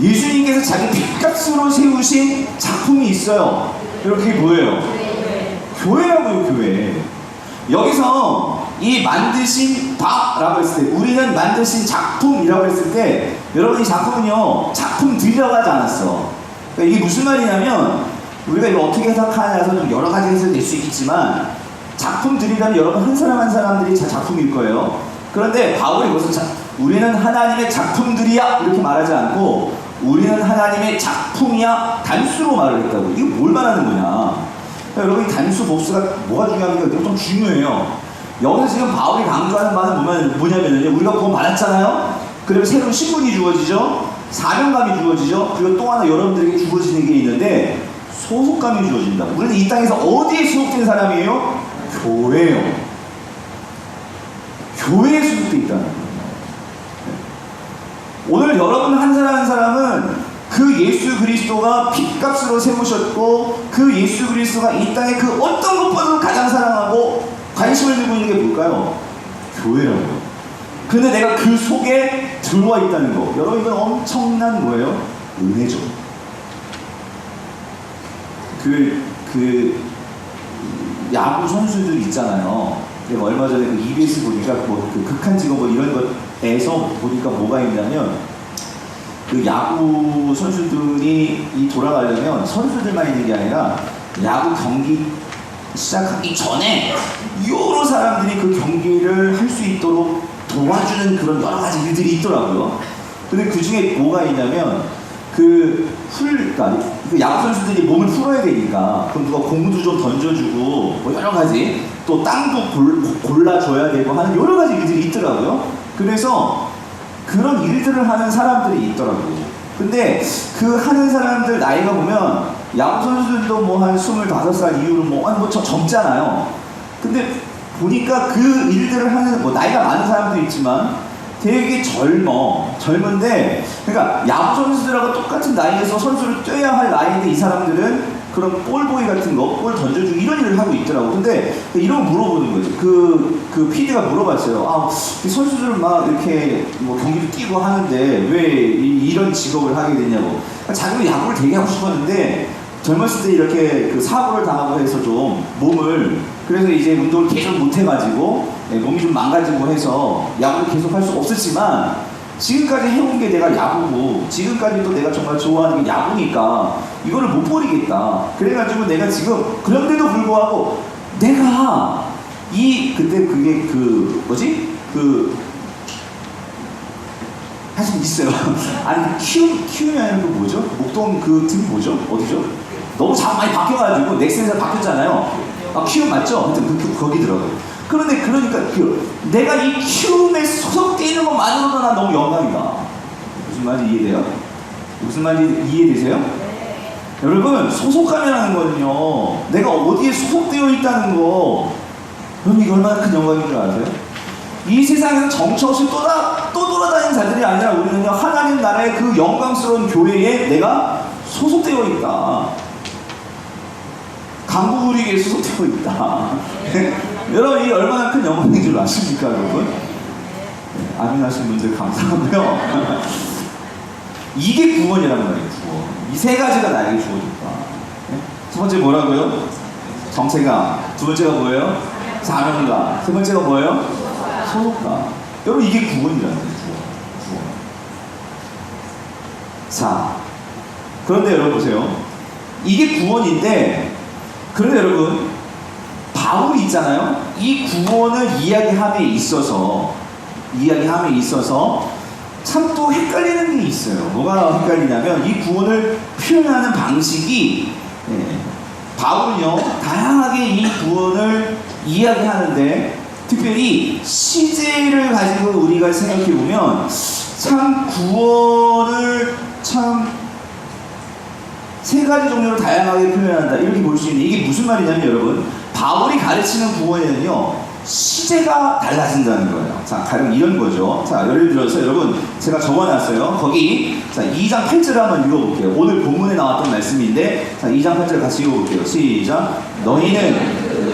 예수님께서 자기 핏값으로 세우신 작품이 있어요. 여러분, 그게 뭐예요? 교회라고요, 교회. 여기서 이 만드신 바라고 했을 때, 우리는 만드신 작품이라고 했을 때, 여러분 이 작품은요, 작품들이라고 하지 않았어. 그러니까 이게 무슨 말이냐면, 우리가 이거 어떻게 해석하냐서 좀 여러 가지 해석을 낼 수 있겠지만, 작품들이라면 여러분 한 사람 한 사람들이 작품일 거예요. 그런데 바울이 무슨 우리는 하나님의 작품들이야 이렇게 말하지 않고, 우리는 하나님의 작품이야 단수로 말을 했다고. 이게 뭘 말하는 거냐? 그러니까 여러분, 이 단수 복수가 뭐가 중요합니까? 이거 좀 중요해요. 여기서 지금 바울이 강조하는 바는 뭐냐면요, 우리가 구원 받았잖아요. 그러면 새로운 신분이 주어지죠. 사명감이 주어지죠. 그리고 또 하나 여러분들에게 주어지는 게 있는데, 소속감이 주어진다. 우리는 이 땅에서 어디에 소속된 사람이에요? 교회예요. 교회에 소속돼 있다는 거예요. 오늘 여러분 한 사람 한 사람은 그 예수 그리스도가 핏값으로 세우셨고, 그 예수 그리스도가 이 땅에 그 어떤 것보다도 가장 사랑하고 관심을 두고 있는 게 뭘까요? 교회라고요. 근데 내가 그 속에 들어와 있다는 거, 여러분 이건 엄청난 거예요. 은혜죠. 야구 선수들 있잖아요. 내가 얼마 전에 그 EBS 보니까 그 극한 직업 이런 것에서 보니까 뭐가 있냐면, 그 야구 선수들이 돌아가려면 선수들만 있는 게 아니라 야구 경기 시작하기 전에 여러 사람들이 그 경기를 할 수 있도록 도와주는 그런 여러 가지 일들이 있더라고요. 근데 그 중에 뭐가 있냐면, 그러니까 그 야구 선수들이 몸을 풀어야 되니까, 그럼 누가 공도 좀 던져주고, 뭐 여러 가지, 또 땅도 골라줘야 되고 하는 여러 가지 일들이 있더라고요. 그래서 그런 일들을 하는 사람들이 있더라고요. 근데 그 하는 사람들 나이가 보면, 야구 선수들도 뭐 한 25살 이후로 뭐 젊잖아요. 근데 보니까 그 일들을 하는, 뭐 나이가 많은 사람도 있지만 되게 젊은데, 그러니까 야구 선수들하고 똑같은 나이에서 선수를 뛰어야 할 나이인데, 이 사람들은 그런 볼보이 같은 거, 볼 던져주고 이런 일을 하고 있더라고. 근데 이런 거 물어보는 거죠. 그 PD가 물어봤어요. 선수들은 막 이렇게 뭐 경기도 뛰고 하는데 왜 이런 직업을 하게 됐냐고. 자기도 야구를 되게 하고 싶었는데, 젊었을 때 이렇게 그 사고를 당하고 해서 좀 그래서 이제 운동을 계속 못 해가지고 몸이 좀 망가지고 해서 야구를 계속 할 수 없었지만, 지금까지 해온 게 내가 야구고, 지금까지 또 내가 정말 좋아하는 게 야구니까 이거를 못 버리겠다. 그래가지고 내가 지금, 그런데도 불구하고 내가 그때 그게 사실 있어요. 아니, 키우면 그 뭐죠? 목동 그 팀 뭐죠? 어디죠? 너무 잘 많이 바뀌어가지고 넥센에서 바뀌었잖아요. 키움 맞죠? 하여튼 거기더라고요. 그런데 그러니까 내가 이 키움에 소속되어 있는 것만으로도 난 너무 영광이다. 무슨 말인지 이해돼요? 무슨 말인지 이해되세요? 여러분, 소속감이라는 거는요, 내가 어디에 소속되어 있다는 거, 그럼 이게 얼마나 큰 영광인 줄 아세요? 이 세상에서 정처 없이 또 돌아다니는 자들이 아니라 우리는요, 하나님 나라의 그 영광스러운 교회에 내가 소속되어 있다. 강구구리에 소속되어 있다. 여러분, 이게 얼마나 큰 영광인 줄 아십니까, 여러분? 아멘하신 분들 감사하고요. 이게 구원이라는 거예요, 구원. 이 세 가지가 나에게 주어졌다. 첫 번째 뭐라고요? 정체감. 두 번째가 뭐예요? 사명감. 세 번째가 뭐예요? 소속감. 여러분, 이게 구원이라는 거예요, 구원. 자, 그런데 여러분 보세요. 이게 구원인데, 그런데 여러분, 바울이 있잖아요. 이 구원을 이야기함에 있어서 참 또 헷갈리는 게 있어요. 뭐가 헷갈리냐면 이 구원을 표현하는 방식이 바울은요 다양하게 이 구원을 이야기하는데 특별히 시제를 가지고 우리가 생각해보면 참 구원을 참 세 가지 종류로 다양하게 표현한다 이렇게 볼 수 있는데 이게 무슨 말이냐면 여러분 바울이 가르치는 구원에는요 시제가 달라진다는 거예요. 자, 가령 이런 거죠. 자, 예를 들어서 여러분 제가 적어놨어요. 거기 자 2장 8절을 한번 읽어볼게요. 오늘 본문에 나왔던 말씀인데 자 2장 8절 같이 읽어볼게요. 시작. 너희는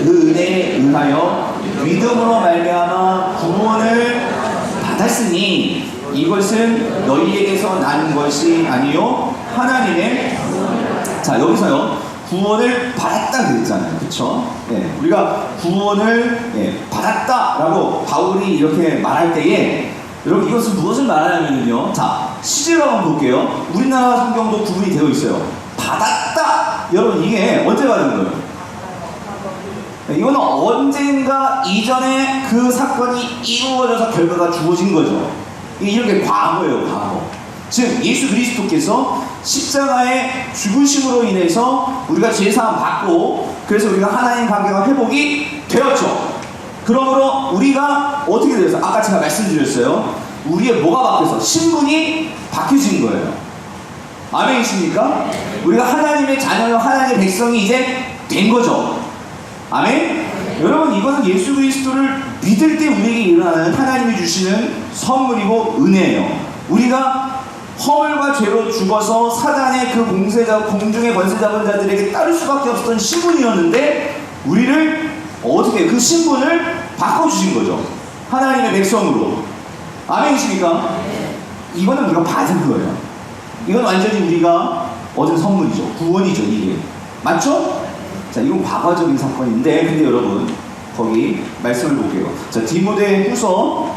그 은혜에 의하여 믿음으로 말미암아 구원을 받았으니 이것은 너희에게서 난 것이 아니요 하나님의. 자, 여기서요 구원을 받았다 그랬잖아요. 그쵸? 예, 우리가 구원을 받았다라고 바울이 이렇게 말할 때에 여러분 이것은 무엇을 말하냐면요. 자, 시제로 한번 볼게요. 우리나라 성경도 구분이 되어 있어요. 받았다! 여러분 이게 언제 받은 거예요? 이거는 언젠가 이전에 그 사건이 이루어져서 결과가 주어진 거죠. 이렇게 과거예요, 과거. 즉 예수 그리스도께서 십자가의 죽으심으로 인해서 우리가 죄사함 받고 그래서 우리가 하나님 관계가 회복이 되었죠. 그러므로 우리가 어떻게 되어서 아까 제가 말씀드렸어요. 우리의 뭐가 바뀌어서 신분이 바뀌어진 거예요. 아멘이십니까? 우리가 하나님의 자녀요 하나님의 백성이 이제 된 거죠. 아멘? 여러분 이거는 예수 그리스도를 믿을 때 우리에게 일어나는 하나님이 주시는 선물이고 은혜예요. 우리가 허물과 죄로 죽어서 사단의 그 공중의 권세 잡은 자들에게 따를 수밖에 없었던 신분이었는데 우리를 어떻게 그 신분을 바꿔주신 거죠. 하나님의 백성으로. 아멘이십니까? 이거는 우리가 받은 거예요. 이건 완전히 우리가 얻은 선물이죠. 구원이죠, 이게. 맞죠? 자, 이건 과거적인 사건인데 근데 여러분 거기 말씀을 볼게요. 자, 디모데 후서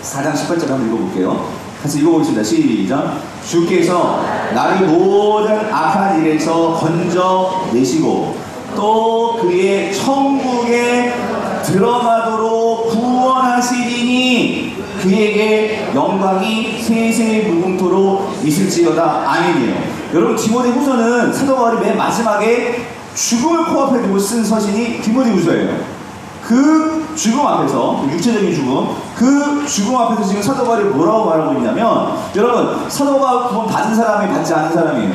4장 18절 한번 읽어볼게요. 같이 읽어보겠습니다. 시작. 주께서 나를 모든 악한 일에서 건져내시고 또 그의 천국에 들어가도록 구원하시리니 그에게 영광이 세세 무궁토록 있을지어다. 아멘이에요. 여러분 디모데 후서는 사도 바울이 맨 마지막에 죽음을 코앞에 두고 쓴 서신이 디모데 후서예요. 그 죽음 앞에서 육체적인 죽음 그 죽음 앞에서 지금 사도 바울이 뭐라고 말하고 있냐면 여러분 사도 바울 구원 받은 사람이 받지 않은 사람이에요.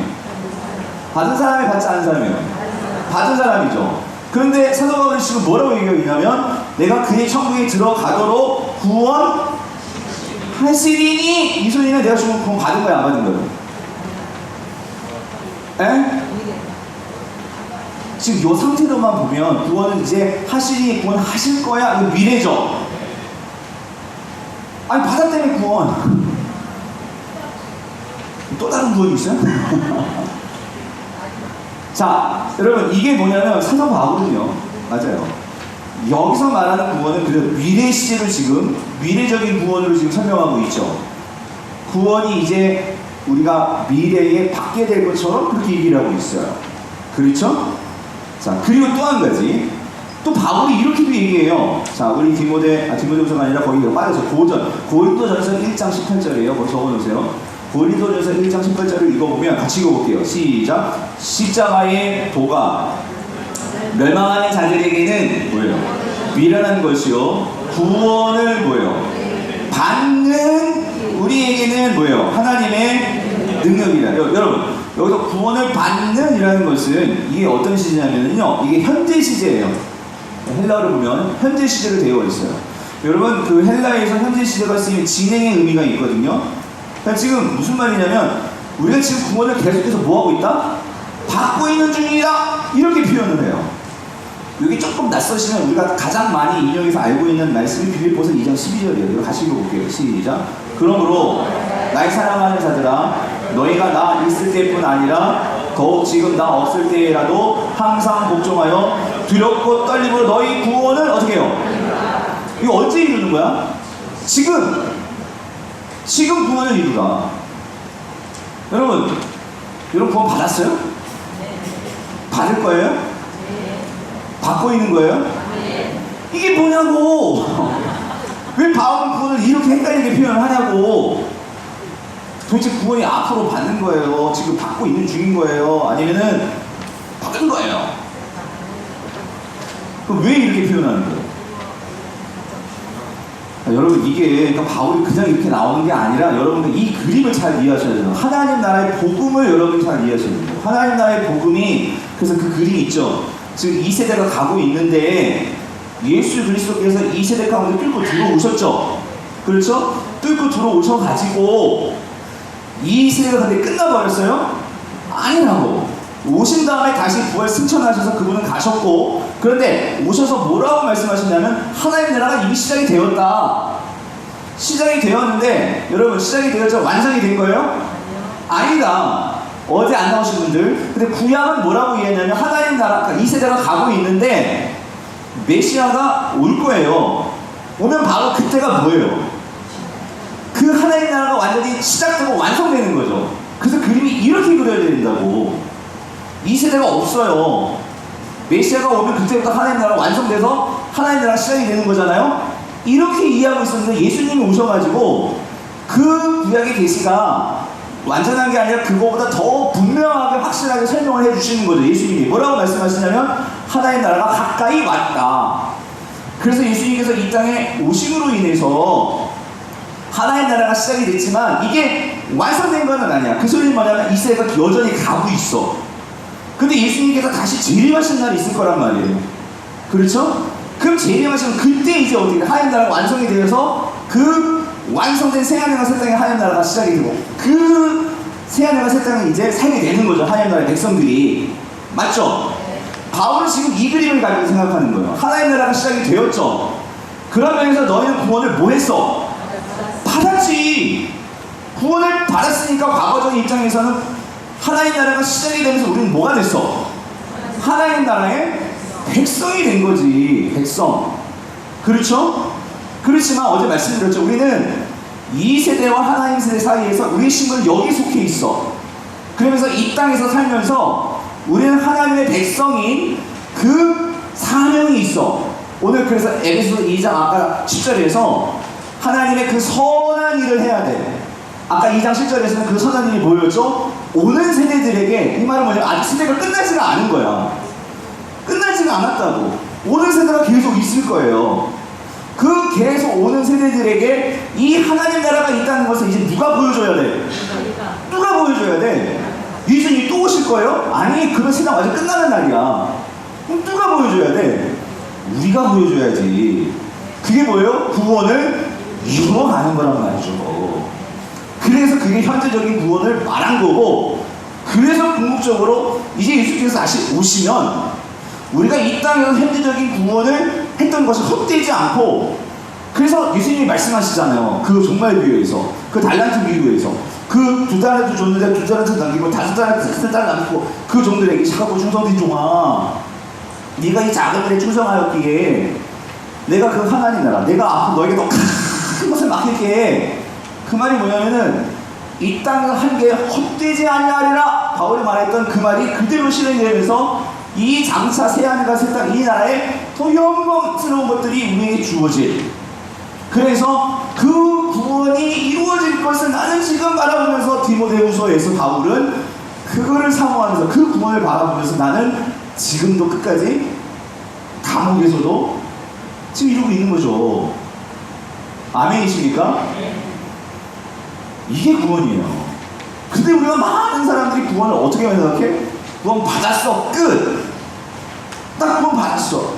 받은 사람이 받지 않은 사람이에요. 받은 사람이죠. 그런데 사도 바울이 지금 뭐라고 얘기하고 있냐면 내가 그의 천국에 들어가도록 구원하시리니 이 소리는 내가 지금 구원 받은 거야 안 받은 거예요? 에? 지금 이 상태로만 보면 구원은 이제 하시니 구원하실 거야 이거 미래죠. 아니 받았다며 구원 또 다른 구원이 있어요? 자 여러분 이게 뭐냐면 사도 바울은요 맞아요 여기서 말하는 구원은 그 미래 시제를 지금 미래적인 구원으로 지금 설명하고 있죠. 구원이 이제 우리가 미래에 받게 될 것처럼 그렇게 얘기를 하고 있어요. 그렇죠? 자, 그리고 또 한 가지. 또 바울이 이렇게도 얘기해요. 자, 우리 디모데후서가 아니라 거기 빠져서 고린도전서 1장 18절이에요. 거기 적어놓으세요. 고린도전서 1장 18절을 읽어보면 같이 읽어볼게요. 시작. 십자가의 도가 멸망하는 자들에게는 뭐예요? 미련한 것이요 구원을 뭐예요? 받는 우리에게는 뭐예요? 하나님의 능력이라. 여러분 여기서 구원을 받는 이라는 것은 이게 어떤 시제냐면요, 이게 현재 시제예요. 헬라어를 보면 현재 시제로 되어 있어요. 여러분 그 헬라에서 현재 시제가 쓰이는 진행의 의미가 있거든요. 그러니까 지금 무슨 말이냐면 우리가 지금 구원을 계속해서 뭐하고 있다? 받고 있는 중이다, 이렇게 표현을 해요. 여기 조금 낯서시면 우리가 가장 많이 인용해서 알고 있는 말씀이 빌립보서 2장 12절이에요. 이거 같이 읽어볼게요. 시작. 그러므로 나의 사랑하는 자들아, 너희가 나 있을 때뿐 아니라 더욱 지금 나 없을 때라도 항상 복종하여 두렵고 떨림으로 너희 구원을 어떻게 해요? 이거 언제 이루는 거야? 지금 구원을 이루라. 여러분 구원 받았어요? 받을 거예요? 받고 있는 거예요? 이게 뭐냐고. 왜 바울은 구원을 이렇게 헷갈리게 표현을 하냐고. 도대체 구원이 앞으로 받는 거예요? 지금 받고 있는 중인 거예요? 아니면은 받은 거예요? 그럼 왜 이렇게 표현하는 거예요? 여러분 이게 그러니까 바울이 그냥 이렇게 나오는 게 아니라 여러분들 이 그림을 잘 이해하셔야 돼요. 하나님 나라의 복음을 여러분이 잘 이해하셔야 돼요. 하나님 나라의 복음이, 그래서 그 그림 있죠. 지금 이 세대가 가고 있는데 예수 그리스도께서 이 세대 가운데 뚫고 들어오셨죠. 그렇죠? 뚫고 들어오셔가지고 이 세대가 근데 끝나버렸어요? 아니라고. 오신 다음에 다시 부활 승천하셔서 그분은 가셨고, 그런데 오셔서 뭐라고 말씀하셨냐면 하나님 나라가 이미 시작이 되었다. 시작이 되었는데 여러분 시작이 되었죠? 완성이 된 거예요? 아니다. 어제 안 나오신 분들, 근데 구약은 뭐라고 이해했냐면 하나님 나라, 이 세대가 가고 있는데 메시아가 올 거예요. 오면 바로 그때가 뭐예요? 그 하나님 나라가 완전히 시작되고 완성되는 거죠. 그래서 그림이 이렇게 그려야 된다고. 이 세대가 없어요. 메시아가 오면 그때부터 하나님 나라가 완성돼서 하나님 나라가 시작이 되는 거잖아요. 이렇게 이해하고 있었는데 예수님이 오셔가지고 그 구약의 계시가 완전한 게 아니라 그거보다 더 분명하게 확실하게 설명을 해주시는 거죠. 예수님이 뭐라고 말씀하시냐면 하나님 나라가 가까이 왔다. 그래서 예수님께서 이 땅에 오심으로 인해서 하나님 나라가 시작이 됐지만 이게 완성된 건 아니야. 그 소리는 뭐냐면 이 세대가 여전히 가고 있어. 근데 예수님께서 다시 재림하신 날이 있을 거란 말이에요. 그렇죠? 그럼 재림하시면 그때 이제 어떻게 하나님 나라가 완성이 되어서 그 완성된 새하늘과 새 땅의 하나님 나라가 시작이 되고 그 새하늘과 새 땅은 이제 살게 되는 거죠. 하나님 나라의 백성들이. 맞죠? 바울은 지금 이 그림을 가지고 생각하는 거예요. 하나님 나라가 시작이 되었죠. 그러면서 너희는 구원을 뭐 했어? 받았지. 구원을 받았으니까 과거적인 입장에서는 하나님 나라가 시작이 되면서 우리는 뭐가 됐어? 하나님 나라의 백성이 된 거지. 백성. 그렇죠? 그렇지만 어제 말씀드렸죠. 우리는 이 세대와 하나님 세대 사이에서 우리의 신분은 여기 속해 있어. 그러면서 이 땅에서 살면서 우리는 하나님의 백성인 그 사명이 있어. 오늘 그래서 에베소서 2장 아까 10절에서 하나님의 그 선한 일을 해야 돼. 아까 2장 10절에서는 그 선한 일이 뭐였죠? 오는 세대들에게, 이 말은 뭐냐면 아직 세대가 끝나지가 않은 거야. 끝나지가 않았다고. 오는 세대가 계속 있을 거예요. 그 계속 오는 세대들에게 이 하나님 나라가 있다는 것을 이제 누가 보여줘야 돼? 누가 보여줘야 돼? 예수님이 또 오실 거예요? 아니, 그런 세상 아직 끝나는 날이야. 그럼 누가 보여줘야 돼? 우리가 보여줘야지. 그게 뭐예요? 구원을 이루어가는 거란 말이죠. 그래서 그게 현재적인 구원을 말한 거고, 그래서 궁극적으로 이제 예수께서 다시 오시면 우리가 이 땅에서 현재적인 구원을 했던 것이 헛되지 않고, 그래서 예수님이 말씀하시잖아요. 그 종말 비유에서, 그 달란트 비유에서 그 2달란트 줬는데 2달란트 남기고 5달란트 남기고 그 종들에게 착하고 충성된 종아, 네가 이 작은 일에 충성하였기에 내가 그 하나님 나라, 내가 앞으로 너에게 더 큰 것을 맡길게. 그 말이 뭐냐면은 이 땅에서 한 게 헛되지 아니하리라. 바울이 말했던 그 말이 그대로 실행되면서 이 장차 새하늘과 새 땅, 이 나라에 더 영광스러운 것들이 우리에게 주어질. 그래서 그 구원이 이루어질 것을 나는 지금 바라보면서 디모데후서에서 바울은 그거를 사모하면서 그 구원을 바라보면서 나는 지금도 끝까지 감옥에서도 지금 이러고 있는 거죠. 아멘이십니까? 이게 구원이에요. 근데 우리가 많은 사람들이 구원을 어떻게 생각해? 구원 받았어. 끝. 딱 구원 받았어.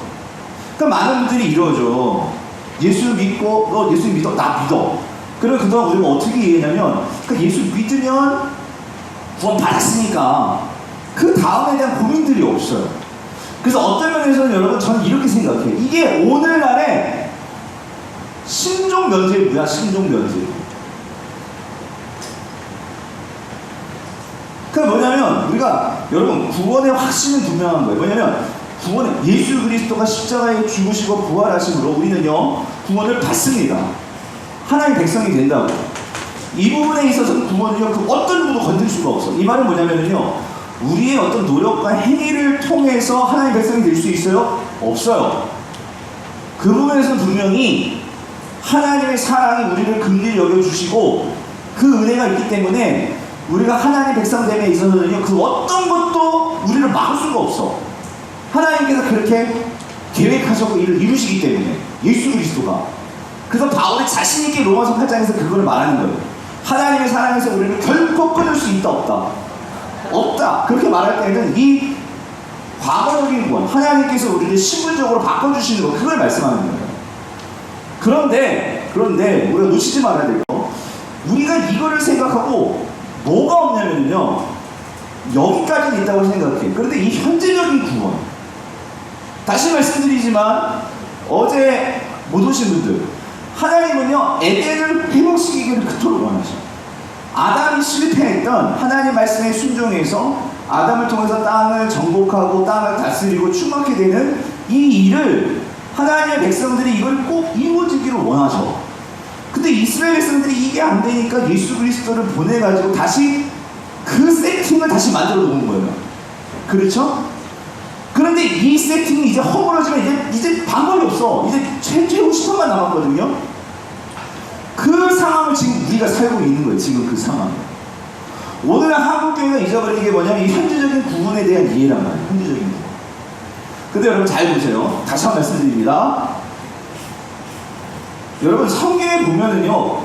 그러니까 많은 분들이 이러죠. 예수 믿고 너 예수 믿어? 나 믿어. 그러면 그동안 우리가 어떻게 이해했냐면 그러니까 예수 믿으면 구원 받았으니까 그 다음에 대한 고민들이 없어요. 그래서 어떤 면에서는 여러분 저는 이렇게 생각해요. 이게 오늘날의 신종 면제부야. 신종 면제. 그러니까 뭐냐면 우리가 여러분 구원의 확신은 분명한 거예요. 뭐냐면 구원은 예수 그리스도가 십자가에 죽으시고 부활하심으로 우리는요 구원을 받습니다. 하나님 백성이 된다고. 이 부분에 있어서는 구원은요 그 어떤 누구도 건들 수가 없어. 이 말은 뭐냐면요 우리의 어떤 노력과 행위를 통해서 하나님 백성이 될 수 있어요? 없어요. 그 부분에서는 분명히 하나님의 사랑이 우리를 긍휼히 여겨주시고 그 은혜가 있기 때문에 우리가 하나님 백성됨에 있어서는요 그 어떤 것도 우리를 막을 수가 없어. 하나님께서 그렇게 계획하셨고 일을 이루시기 때문에 예수 그리스도가. 그래서 바울이 자신 있게 로마서 8장에서 그걸 말하는 거예요. 하나님의 사랑에서 우리를 결코 끊을 수 있다 없다. 없다. 그렇게 말할 때는 이 과거적인 구원, 하나님께서 우리를 신분적으로 바꿔주시는 거 그걸 말씀하는 거예요. 그런데 우리가 놓치지 말아야 될 거, 우리가 이거를 생각하고 뭐가 없냐면요 여기까지는 있다고 생각해. 그런데 이 현재적인 구원, 다시 말씀드리지만 어제 못 오신 분들, 하나님은요 에덴을 회복시키기를 그토록 원하셔. 아담이 실패했던 하나님 말씀에 순종해서 아담을 통해서 땅을 정복하고 땅을 다스리고 충만케 되는 이 일을 하나님의 백성들이 이걸 꼭 이루어지기를 원하셔. 근데 이스라엘 백성들이 이게 안 되니까 예수 그리스도를 보내가지고 다시 그 세팅을 다시 만들어 놓은 거예요. 그렇죠? 그런데 이 세팅이 이제 허물어지면 이제 방법이 없어. 이제 최후 10분만 남았거든요. 그 상황을 지금 우리가 살고 있는 거예요. 지금 그 상황. 오늘 한국교회가 잊어버린 게 뭐냐면 이 현재적인 구원에 대한 이해란 말이에요. 현재적인 구원. 근데 여러분 잘 보세요. 다시 한번 말씀드립니다. 여러분 성경에 보면은요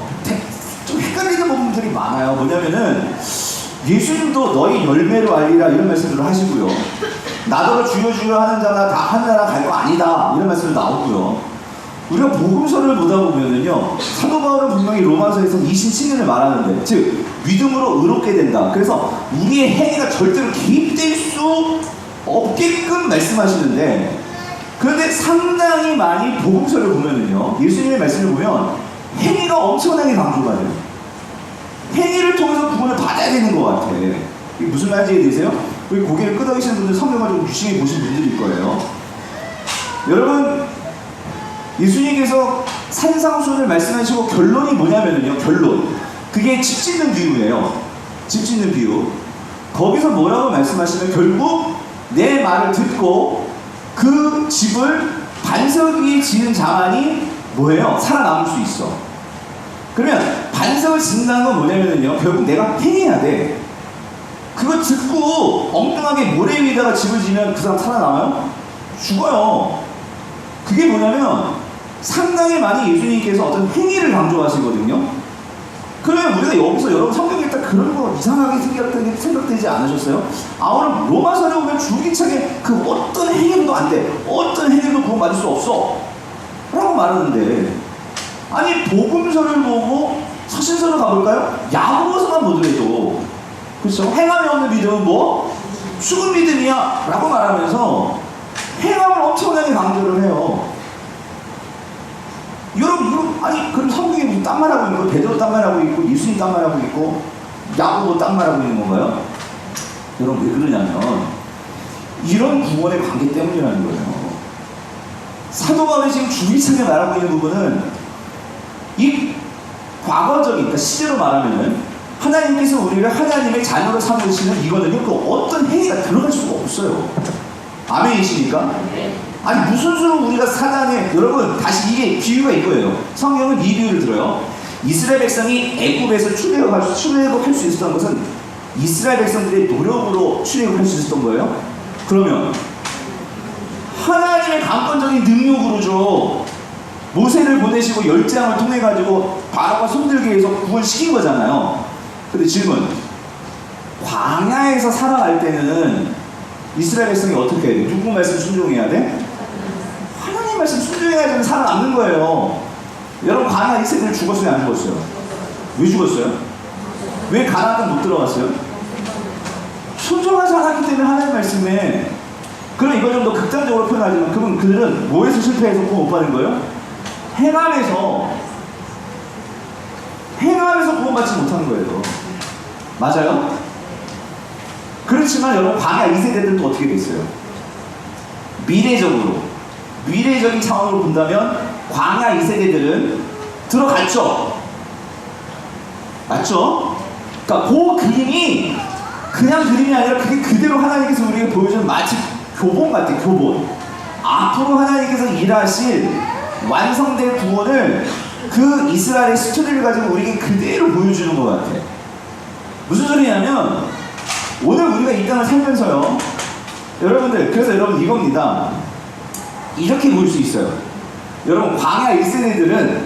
좀 헷갈리는 부분들이 많아요. 뭐냐면은 예수님도 너희 열매로 알리라 이런 말씀들을 하시고요. 나더러 주여 주여 하는 자나 다 하늘나라 갈 거 아니다 이런 말씀도 나오고요. 우리가 복음서를 보다 보면은요 사도 바울은 분명히 로마서에서 이신칭의를 말하는데 즉 믿음으로 의롭게 된다. 그래서 우리의 행위가 절대로 개입될 수 없게끔 말씀하시는데, 그런데 상당히 많이 복음서를 보면은요 예수님의 말씀을 보면 행위가 엄청나게 강조가 돼요. 행위를 통해서 구원을 받아야 되는 것 같아. 이게 무슨 말인지 이해되세요? 우리 고개를 끄덕이시는 분들 성경을 좀 유심히 보신 분들일 거예요. 여러분 예수님께서 산상수훈을 말씀하시고 결론이 뭐냐면요 결론 그게 집 짓는 비유예요. 집 짓는 비유. 거기서 뭐라고 말씀하시면 결국 내 말을 듣고 그 집을 반석 위에 지은 자만이 뭐예요? 살아남을 수 있어. 그러면 반석을 짓는다는 건 뭐냐면요 결국 내가 행해야 돼. 그거 듣고 엉뚱하게 모래 위에다가 집을 지으면 그 사람 살아남아요? 죽어요. 그게 뭐냐면 상당히 많이 예수님께서 어떤 행위를 강조하시거든요. 그러면 우리가 여기서 여러분 성경에 딱 그런 거 이상하게 생각되지 않으셨어요? 오늘 로마서를 보면 줄기차게 그 어떤 행위도 안 돼. 어떤 행위도 구원받을 수 없어. 라고 말하는데, 아니 복음서를 보고 서신서를 가볼까요? 야고보서만 보더라도 그렇죠? 행함이 없는 믿음은 뭐? 죽은 믿음이야 라고 말하면서 행함을 엄청나게 강조를 해요. 여러분 이거 아니 그럼 성경이 무슨 딴 말하고 있는 거? 베드로 딴 말하고 있고 예수님 딴 말하고 있고 야고보 딴 말하고 있는 건가요? 여러분 왜 그러냐면 이런 구원의 관계 때문이라는 거예요. 사도 바울이 지금 줄기차게 말하고 있는 부분은 이 과거적인, 그러니까 시제로 말하면은 하나님께서 우리를 하나님의 자녀로 삼으시는 이거는요 그 어떤 행위가 들어갈 수가 없어요. 아멘이십니까? 아니 무슨 수로 우리가 사단에, 여러분 다시 이게 비유가 이거예요. 성경은 이 비유를 들어요. 이스라엘 백성이 애굽에서 출애굽할 수 있었던 것은 이스라엘 백성들의 노력으로 출애굽할 수 있었던 거예요. 그러면 하나님의 강권적인 능력으로죠. 모세를 보내시고 열장을 통해 가지고 바로가 손들게 해서 구원시킨 거잖아요. 근데 질문, 광야에서 살아갈 때는 이스라엘 백성이 어떻게 해야 돼? 누구 말씀 순종해야 돼? 하나님 말씀 순종해야지 살아남는 거예요. 여러분, 광야 이스라엘이 죽었어요, 안 죽었어요? 왜 죽었어요? 왜 가나안 땅 못 들어갔어요? 순종하지 않았기 때문에 하나님 말씀에. 그럼 이걸 좀 더 극단적으로 표현하지만, 그러면 그들은 뭐에서 실패해서 구원 못 받은 거예요? 행함에서 구원받지 못한 거예요. 맞아요? 그렇지만 여러분, 광야 2세대들도 어떻게 됐어요? 미래적인 차원으로 본다면 광야 2세대들은 들어갔죠. 맞죠? 그러니까 그 그림이 그냥 그림이 아니라 그게 그대로 하나님께서 우리에게 보여주는 마치 교본 같아요. 교본. 앞으로 하나님께서 일하실 완성될 구원을 그 이스라엘의 스토리를 가지고 우리에게 그대로 보여주는 것 같아. 무슨 소리냐면, 오늘 우리가 이 땅을 살면서요, 여러분들, 그래서 여러분 이겁니다. 이렇게 볼 수 있어요. 여러분, 광야 1세대들은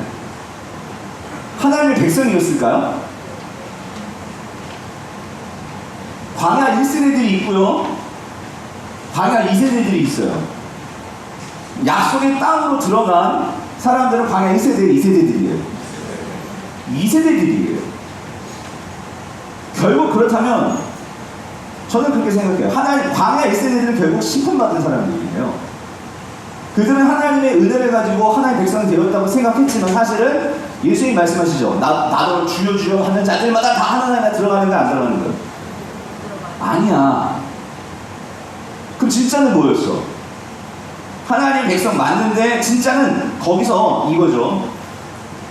하나님의 백성이었을까요? 광야 1세대들이 있고요, 광야 2세대들이 있어요. 약속의 땅으로 들어간 사람들은 광야 1세대, 2세대들이에요. 2세대들이에요. 결국 그렇다면 저는 그렇게 생각해요. 광야 1세대들은 결국 심판받은 사람들이에요. 그들은 하나님의 은혜를 가지고 하나님의 백성이 되었다고 생각했지만, 사실은 예수님이 말씀하시죠. 나도 주여 주여 하는 자들마다 다 하나님 나라에 들어가는 거야, 안 들어가는 거야? 아니야. 그럼 진짜는 뭐였어? 하나님 백성 맞는데 진짜는 거기서 이거죠.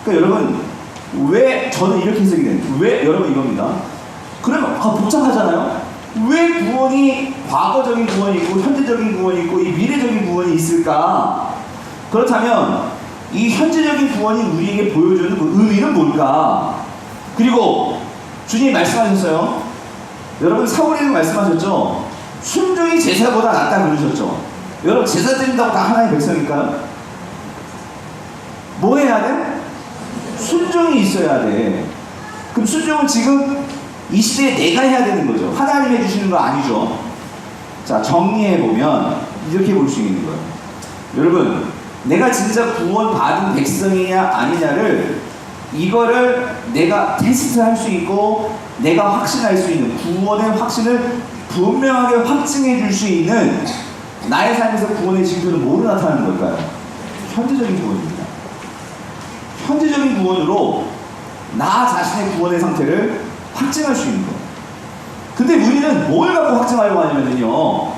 그러니까 여러분, 왜 저는 이렇게 해석이 되는, 왜 여러분 이겁니다. 그러면 복잡하잖아요. 왜 구원이 과거적인 구원이 있고 현재적인 구원이 있고 이 미래적인 구원이 있을까? 그렇다면 이 현재적인 구원이 우리에게 보여주는 그 의미는 뭘까? 그리고 주님이 말씀하셨어요. 여러분, 사울이는 말씀하셨죠. 순종이 제사보다 낫다 그러셨죠. 여러분, 제사 드린다고 다 하나님의 백성일까요? 뭐 해야 돼? 순종이 있어야 돼. 그럼 순종은 지금 이 시대에 내가 해야 되는 거죠. 하나님이 해주시는 거 아니죠. 자, 정리해보면 이렇게 볼 수 있는 거예요. 여러분, 내가 진짜 구원받은 백성이냐 아니냐를, 이거를 내가 테스트할 수 있고 내가 확신할 수 있는, 구원의 확신을 분명하게 확증해 줄 수 있는 나의 삶에서 구원의 징표는 뭐로 나타나는 걸까요? 현재적인 구원입니다. 현재적인 구원으로 나 자신의 구원의 상태를 확증할 수 있는 거예요. 근데 우리는 뭘 갖고 확증하려고 하냐면요,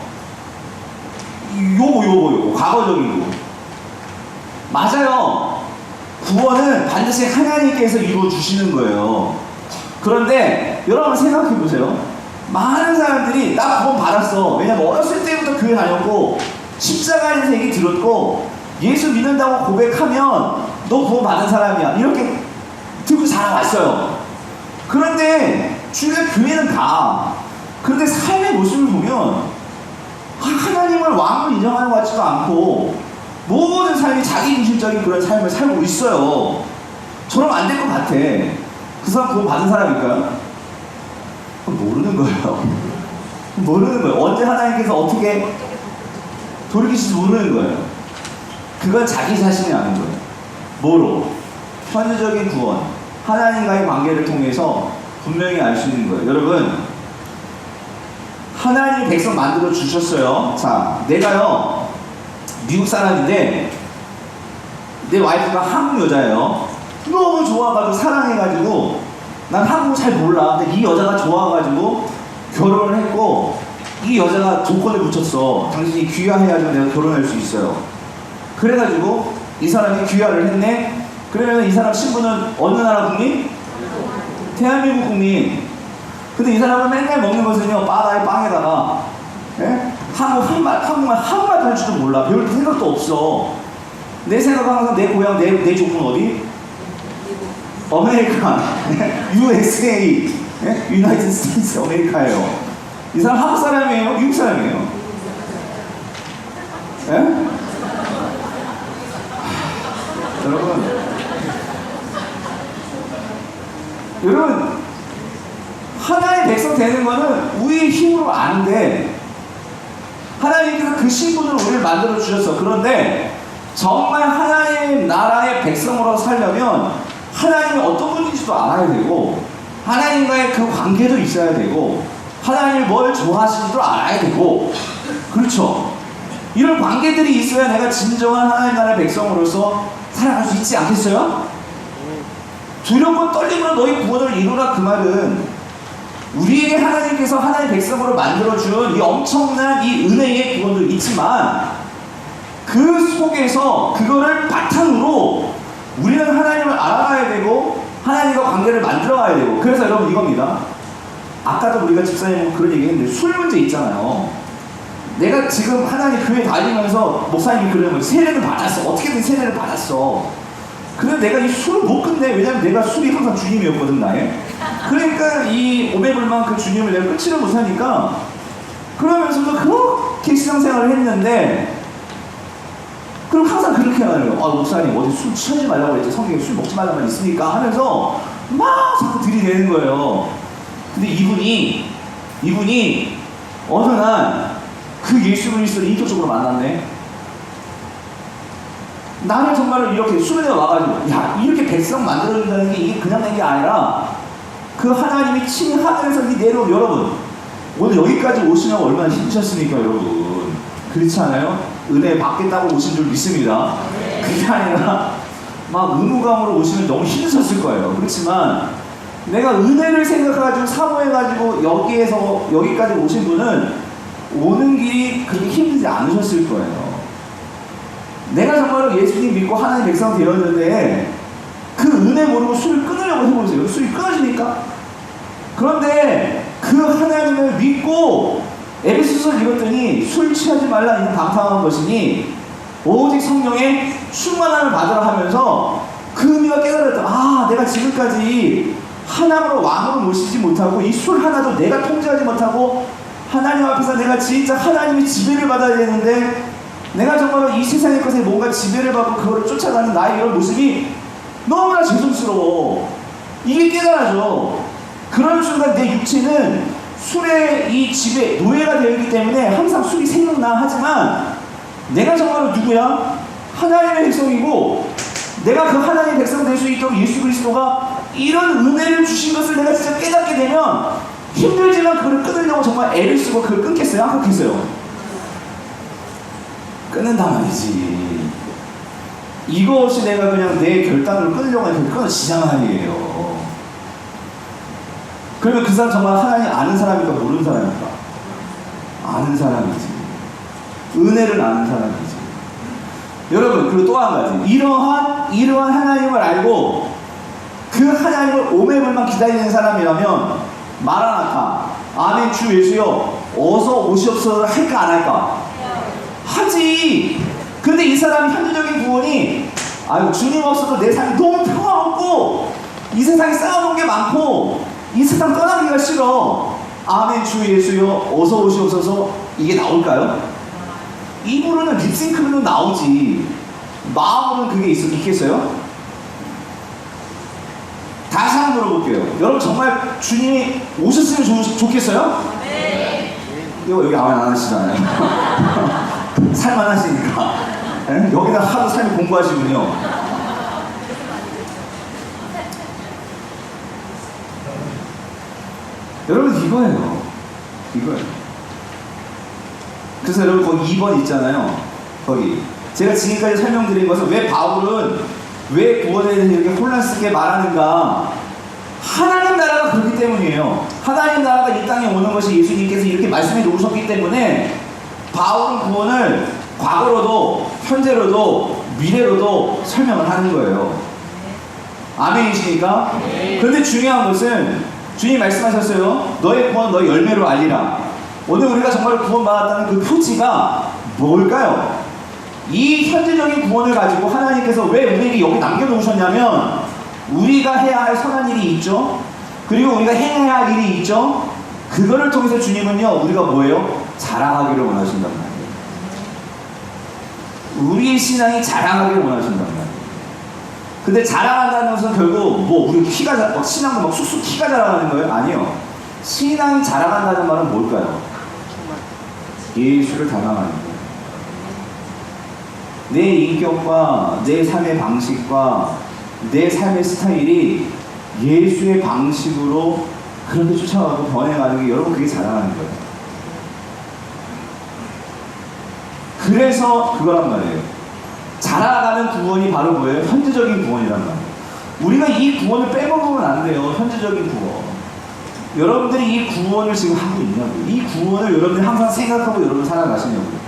요거 과거적인 거. 맞아요. 구원은 반드시 하나님께서 이루어 주시는 거예요. 그런데 여러분 생각해 보세요. 많은 사람들이 나 구원 받았어. 왜냐면 어렸을 때부터 교회 다녔고 십자가에서 얘기 들었고 예수 믿는다고 고백하면 너 구원 받은 사람이야, 이렇게 듣고 자라왔어요. 그런데 주변 교회는 가. 그런데 삶의 모습을 보면 하나님을 왕으로 인정하는 것 같지도 않고 모든 삶이 자기중심적인 그런 삶을 살고 있어요. 저럼 안 될 것 같아. 그 사람 구원 받은 사람일까요? 모르는 거예요. 모르는 거예요. 언제 하나님께서 어떻게 돌이키실지 모르는 거예요. 그건 자기 자신이 아는 거예요. 뭐로? 현재적인 구원, 하나님과의 관계를 통해서 분명히 알 수 있는 거예요. 여러분, 하나님이 백성 만들어 주셨어요. 자, 내가요 미국 사람인데 내 와이프가 한국 여자예요. 너무 좋아가지고 사랑해가지고, 난 한국 잘 몰라. 근데 이 여자가 좋아가지고 결혼을 했고, 이 여자가 조건을 붙였어. 당신이 귀화해야지만 내가 결혼할 수 있어요. 그래가지고 이 사람이 귀화를 했네. 그러면 이 사람 신분은 어느 나라 국민? 대한민국 국민. 근데 이 사람은 맨날 먹는 것은요, 바다의 빵에다가, 예? 한국말 한마디 할 줄도 몰라. 배울 생각도 없어. 내 생각은 항상 내 고향, 내 조건 어디? 아메리카, USA, 유나이티드 스테이트 아메리카예요. 이 사람 한국 사람이에요? 미국 사람이에요? 예? 여러분, 하나의 백성 되는 거는 우리의 힘으로 아는데, 하나님께서 그 신분으로 우리를 만들어 주셨어. 그런데 정말 하나님 나라의 백성으로 살려면 하나님이 어떤 분인지도 알아야 되고, 하나님과의 그 관계도 있어야 되고, 하나님이 뭘 좋아하시는지도 알아야 되고, 그렇죠? 이런 관계들이 있어야 내가 진정한 하나님 나라의 백성으로서 살아갈 수 있지 않겠어요? 두렵고 떨림으로 너희 구원을 이루라, 그 말은 우리에게 하나님께서 하나님의 백성으로 만들어준 이 엄청난 이 은혜의 구원도 있지만, 그 속에서 그거를 바탕으로 우리는 하나님을 알아가야 되고 하나님과 관계를 만들어가야 되고. 그래서 여러분, 이겁니다. 아까도 우리가 집사님 그런 얘기 했는데, 술 문제 있잖아요. 내가 지금 하나님 교회 다니면서 목사님이 그러면 세례를 받았어. 어떻게든 세례를 받았어. 근데 내가 이 술을 못 끝내. 왜냐면 내가 술이 항상 주님이었거든, 나의. 그러니까 이 500불만 그 주님을 내가 끊지를 못하니까, 그러면서도 그렇게 신앙생활을 했는데, 그럼 항상 그렇게 하는 거예요. 목사님 어디 술 취하지 말라고 그랬지, 성경에 술 먹지 말라고 있으니까 하면서 막 자꾸 들이대는 거예요. 근데 이분이 어느 날 그 예수 그리스도를 인격적으로 만났네. 나는 정말로 이렇게 수련회 와가지고, 야, 이렇게 백성 만들어준다는 게 이게 그냥 된 게 아니라 그 하나님이 친히 하늘에서 내려온, 여러분 오늘 여기까지 오시면 얼마나 힘드셨습니까, 여러분? 그렇지 않아요? 은혜 받겠다고 오신 줄 믿습니다. 그게 아니라 막 의무감으로 오시면 너무 힘드셨을 거예요. 그렇지만 내가 은혜를 생각해가지고 사모해가지고 여기에서 여기까지 오신 분은 오는 길이 그렇게 힘들지 않으셨을 거예요. 내가 정말로 예수님 믿고 하나님 백성 되었는데 그 은혜 모르고 술을 끊으려고 해보세요. 술이 끊어집니까? 그런데 그 하나님을 믿고 에베소서를 읽었더니 술 취하지 말라 이는 방탕한 것이니 오직 성령의 충만함을 받으라 하면서 그 의미가 깨달았다. 내가 지금까지 하나님으로 왕으로 모시지 못하고 이 술 하나도 내가 통제하지 못하고 하나님 앞에서 내가 진짜 하나님의 지배를 받아야 되는데, 내가 정말로 이 세상의 것에 뭔가 지배를 받고 그거를 쫓아가는 나의 이런 모습이 너무나 죄송스러워. 이게 깨달아져. 그런 순간 내 육체는 술의 이 지배, 노예가 되어 있기 때문에 항상 술이 생각나. 하지만 내가 정말로 누구야? 하나님의 백성이고, 내가 그 하나님의 백성 될 수 있도록 예수 그리스도가 이런 은혜를 주신 것을 내가 진짜 깨닫게 되면 힘들지만 그걸 끊으려고 정말 애를 쓰고 그걸 끊겠어요? 안 끊겠어요? 끊는단 말이지. 이거 없이 내가 그냥 내 결단으로 끊으려고 하면 그건 지장한 아니에요. 그러면 그 사람 정말 하나님 아는 사람입니까? 모르는 사람입니까? 아는 사람이지. 은혜를 아는 사람이지. 여러분, 그리고 또 한 가지. 이러한 하나님을 알고 그 하나님을 오매불만 기다리는 사람이라면 마라나타, 아멘 주 예수여 어서 오시옵소서를 할까 안 할까? 하지. 근데 이 사람이 현재적인 구원이, 주님 없어도 내 삶이 너무 평화롭고 이 세상에 쌓아놓은 게 많고 이 세상 떠나기가 싫어. 아멘 주 예수여 어서 오시옵소서, 이게 나올까요? 입으로는 립싱크로는 나오지, 마음으로는 그게 있겠어요? 다시 한번 물어볼게요. 여러분 정말 주님이 오셨으면 좋겠어요? 네. 이거 여기 아멘 안 하시잖아요. 살만 하시니까. 네? 여기다 하도 삶을 공부하시군요. 여러분 이거예요. 그래서 여러분 거기 2번 있잖아요. 거기 제가 지금까지 설명드린 것은 왜 바울은 왜 구원에 대해서 이렇게 혼란스럽게 말하는가? 하나님 나라가 그렇기 때문이에요. 하나님 나라가 이 땅에 오는 것이 예수님께서 이렇게 말씀해 놓으셨기 때문에 바울은 구원을 과거로도 현재로도 미래로도 설명을 하는 거예요. 아멘이십니까? 그런데 중요한 것은 주님이 말씀하셨어요. 너의 구원 너의 열매로 알리라. 오늘 우리가 정말 구원받았다는 그 표지가 뭘까요? 이 현재적인 구원을 가지고 하나님께서 왜 우리에게 여기 남겨놓으셨냐면, 우리가 해야 할 선한 일이 있죠. 그리고 우리가 행해야 할 일이 있죠. 그거를 통해서 주님은요, 우리가 뭐예요? 자라가기를 원하신단 말이에요. 우리의 신앙이 자라가기를 원하신단 말이에요. 근데 자랑한다는 것은 결국 뭐 우리 신앙도 막 쑥쑥 키가 자라가는 거예요? 아니요. 신앙이 자랑한다는 말은 뭘까요? 예수를 닮아가는 거예요. 내 인격과 내 삶의 방식과 내 삶의 스타일이 예수의 방식으로 그렇게 쫓아가고 변해가는 게 여러분 그게 자랑하는 거예요. 그래서 그거란 말이에요. 자라가는 구원이 바로 뭐예요? 현재적인 구원이란 말이에요. 우리가 이 구원을 빼먹으면 안 돼요. 현재적인 구원. 여러분들이 이 구원을 지금 하고 있냐고요. 이 구원을 여러분들이 항상 생각하고 여러분 살아가시냐고요.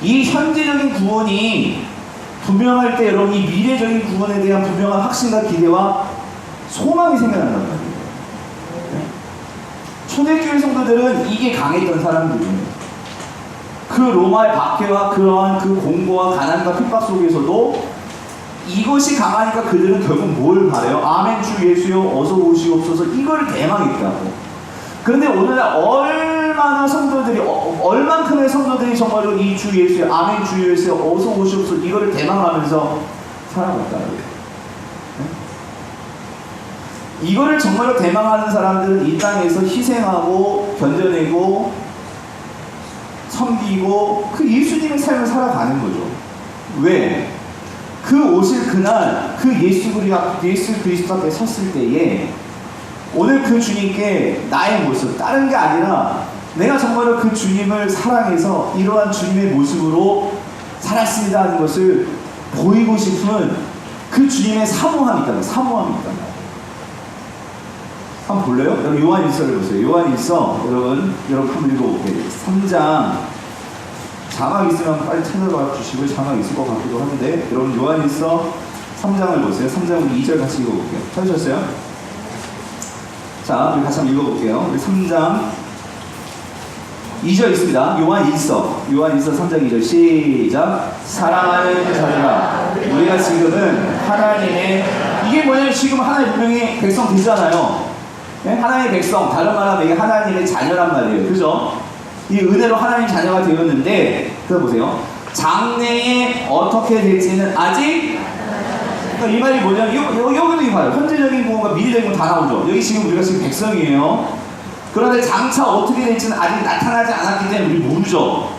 이 현재적인 구원이 분명할 때 여러분 이 미래적인 구원에 대한 분명한 확신과 기대와 소망이 생겨난단 말이에요. 네? 초대교회 성도들은 이게 강했던 사람들이에요. 그 로마의 박해와 그러한 그 공고와 가난과 핍박 속에서도 이것이 강하니까 그들은 결국 뭘 바래요? 아멘 주 예수여 어서 오시옵소서 이걸 대망했다고. 그런데 오늘날 얼마나 성도들이 얼만큼의 성도들이 정말로 이 주 예수여 아멘 주 예수여 어서 오시옵소서 이거를 대망하면서 살아갔다고요. 네? 이거를 정말로 대망하는 사람들은 이 땅에서 희생하고 견뎌내고 섬기고 그 예수님의 삶을 살아가는 거죠. 왜? 그 오실 그날 그 예수 그리스도 앞에 섰을 때에 오늘 그 주님께 나의 모습 다른 게 아니라 내가 정말로 그 주님을 사랑해서 이러한 주님의 모습으로 살았습니다 하는 것을 보이고 싶은 그 주님의 사모함이 있다는 사모함이 있다는 거예요. 한번 볼래요? 여러분 요한일서를 보세요. 요한일서 여러분 한번 읽어볼게요. 3장 자막 있으면 빨리 찾아봐 주시고 자막 있을 것 같기도 하는데 여러분 요한일서 3장을 보세요. 3장 2절 같이 읽어볼게요. 찾으셨어요? 자 우리 같이 한번 읽어볼게요. 우리 3장 2절 있습니다. 요한일서 3장 2절 시작. 사랑하는 자들아 우리가 지금은 하나님의 이게 뭐냐면 지금 하나님 분명히 백성 되잖아요. 네? 하나님의 백성, 다른 말하면 이게 하나님의 자녀란 말이에요. 그죠? 이 은혜로 하나님 자녀가 되었는데, 그거 보세요. 장래에 어떻게 될지는 아직, 그러니까 이 말이 뭐냐면, 여기도 이 봐요. 현재적인 구원과 미래적인 구원 다 나오죠. 여기 지금 우리가 지금 백성이에요. 그런데 장차 어떻게 될지는 아직 나타나지 않았기 때문에 우리 모르죠.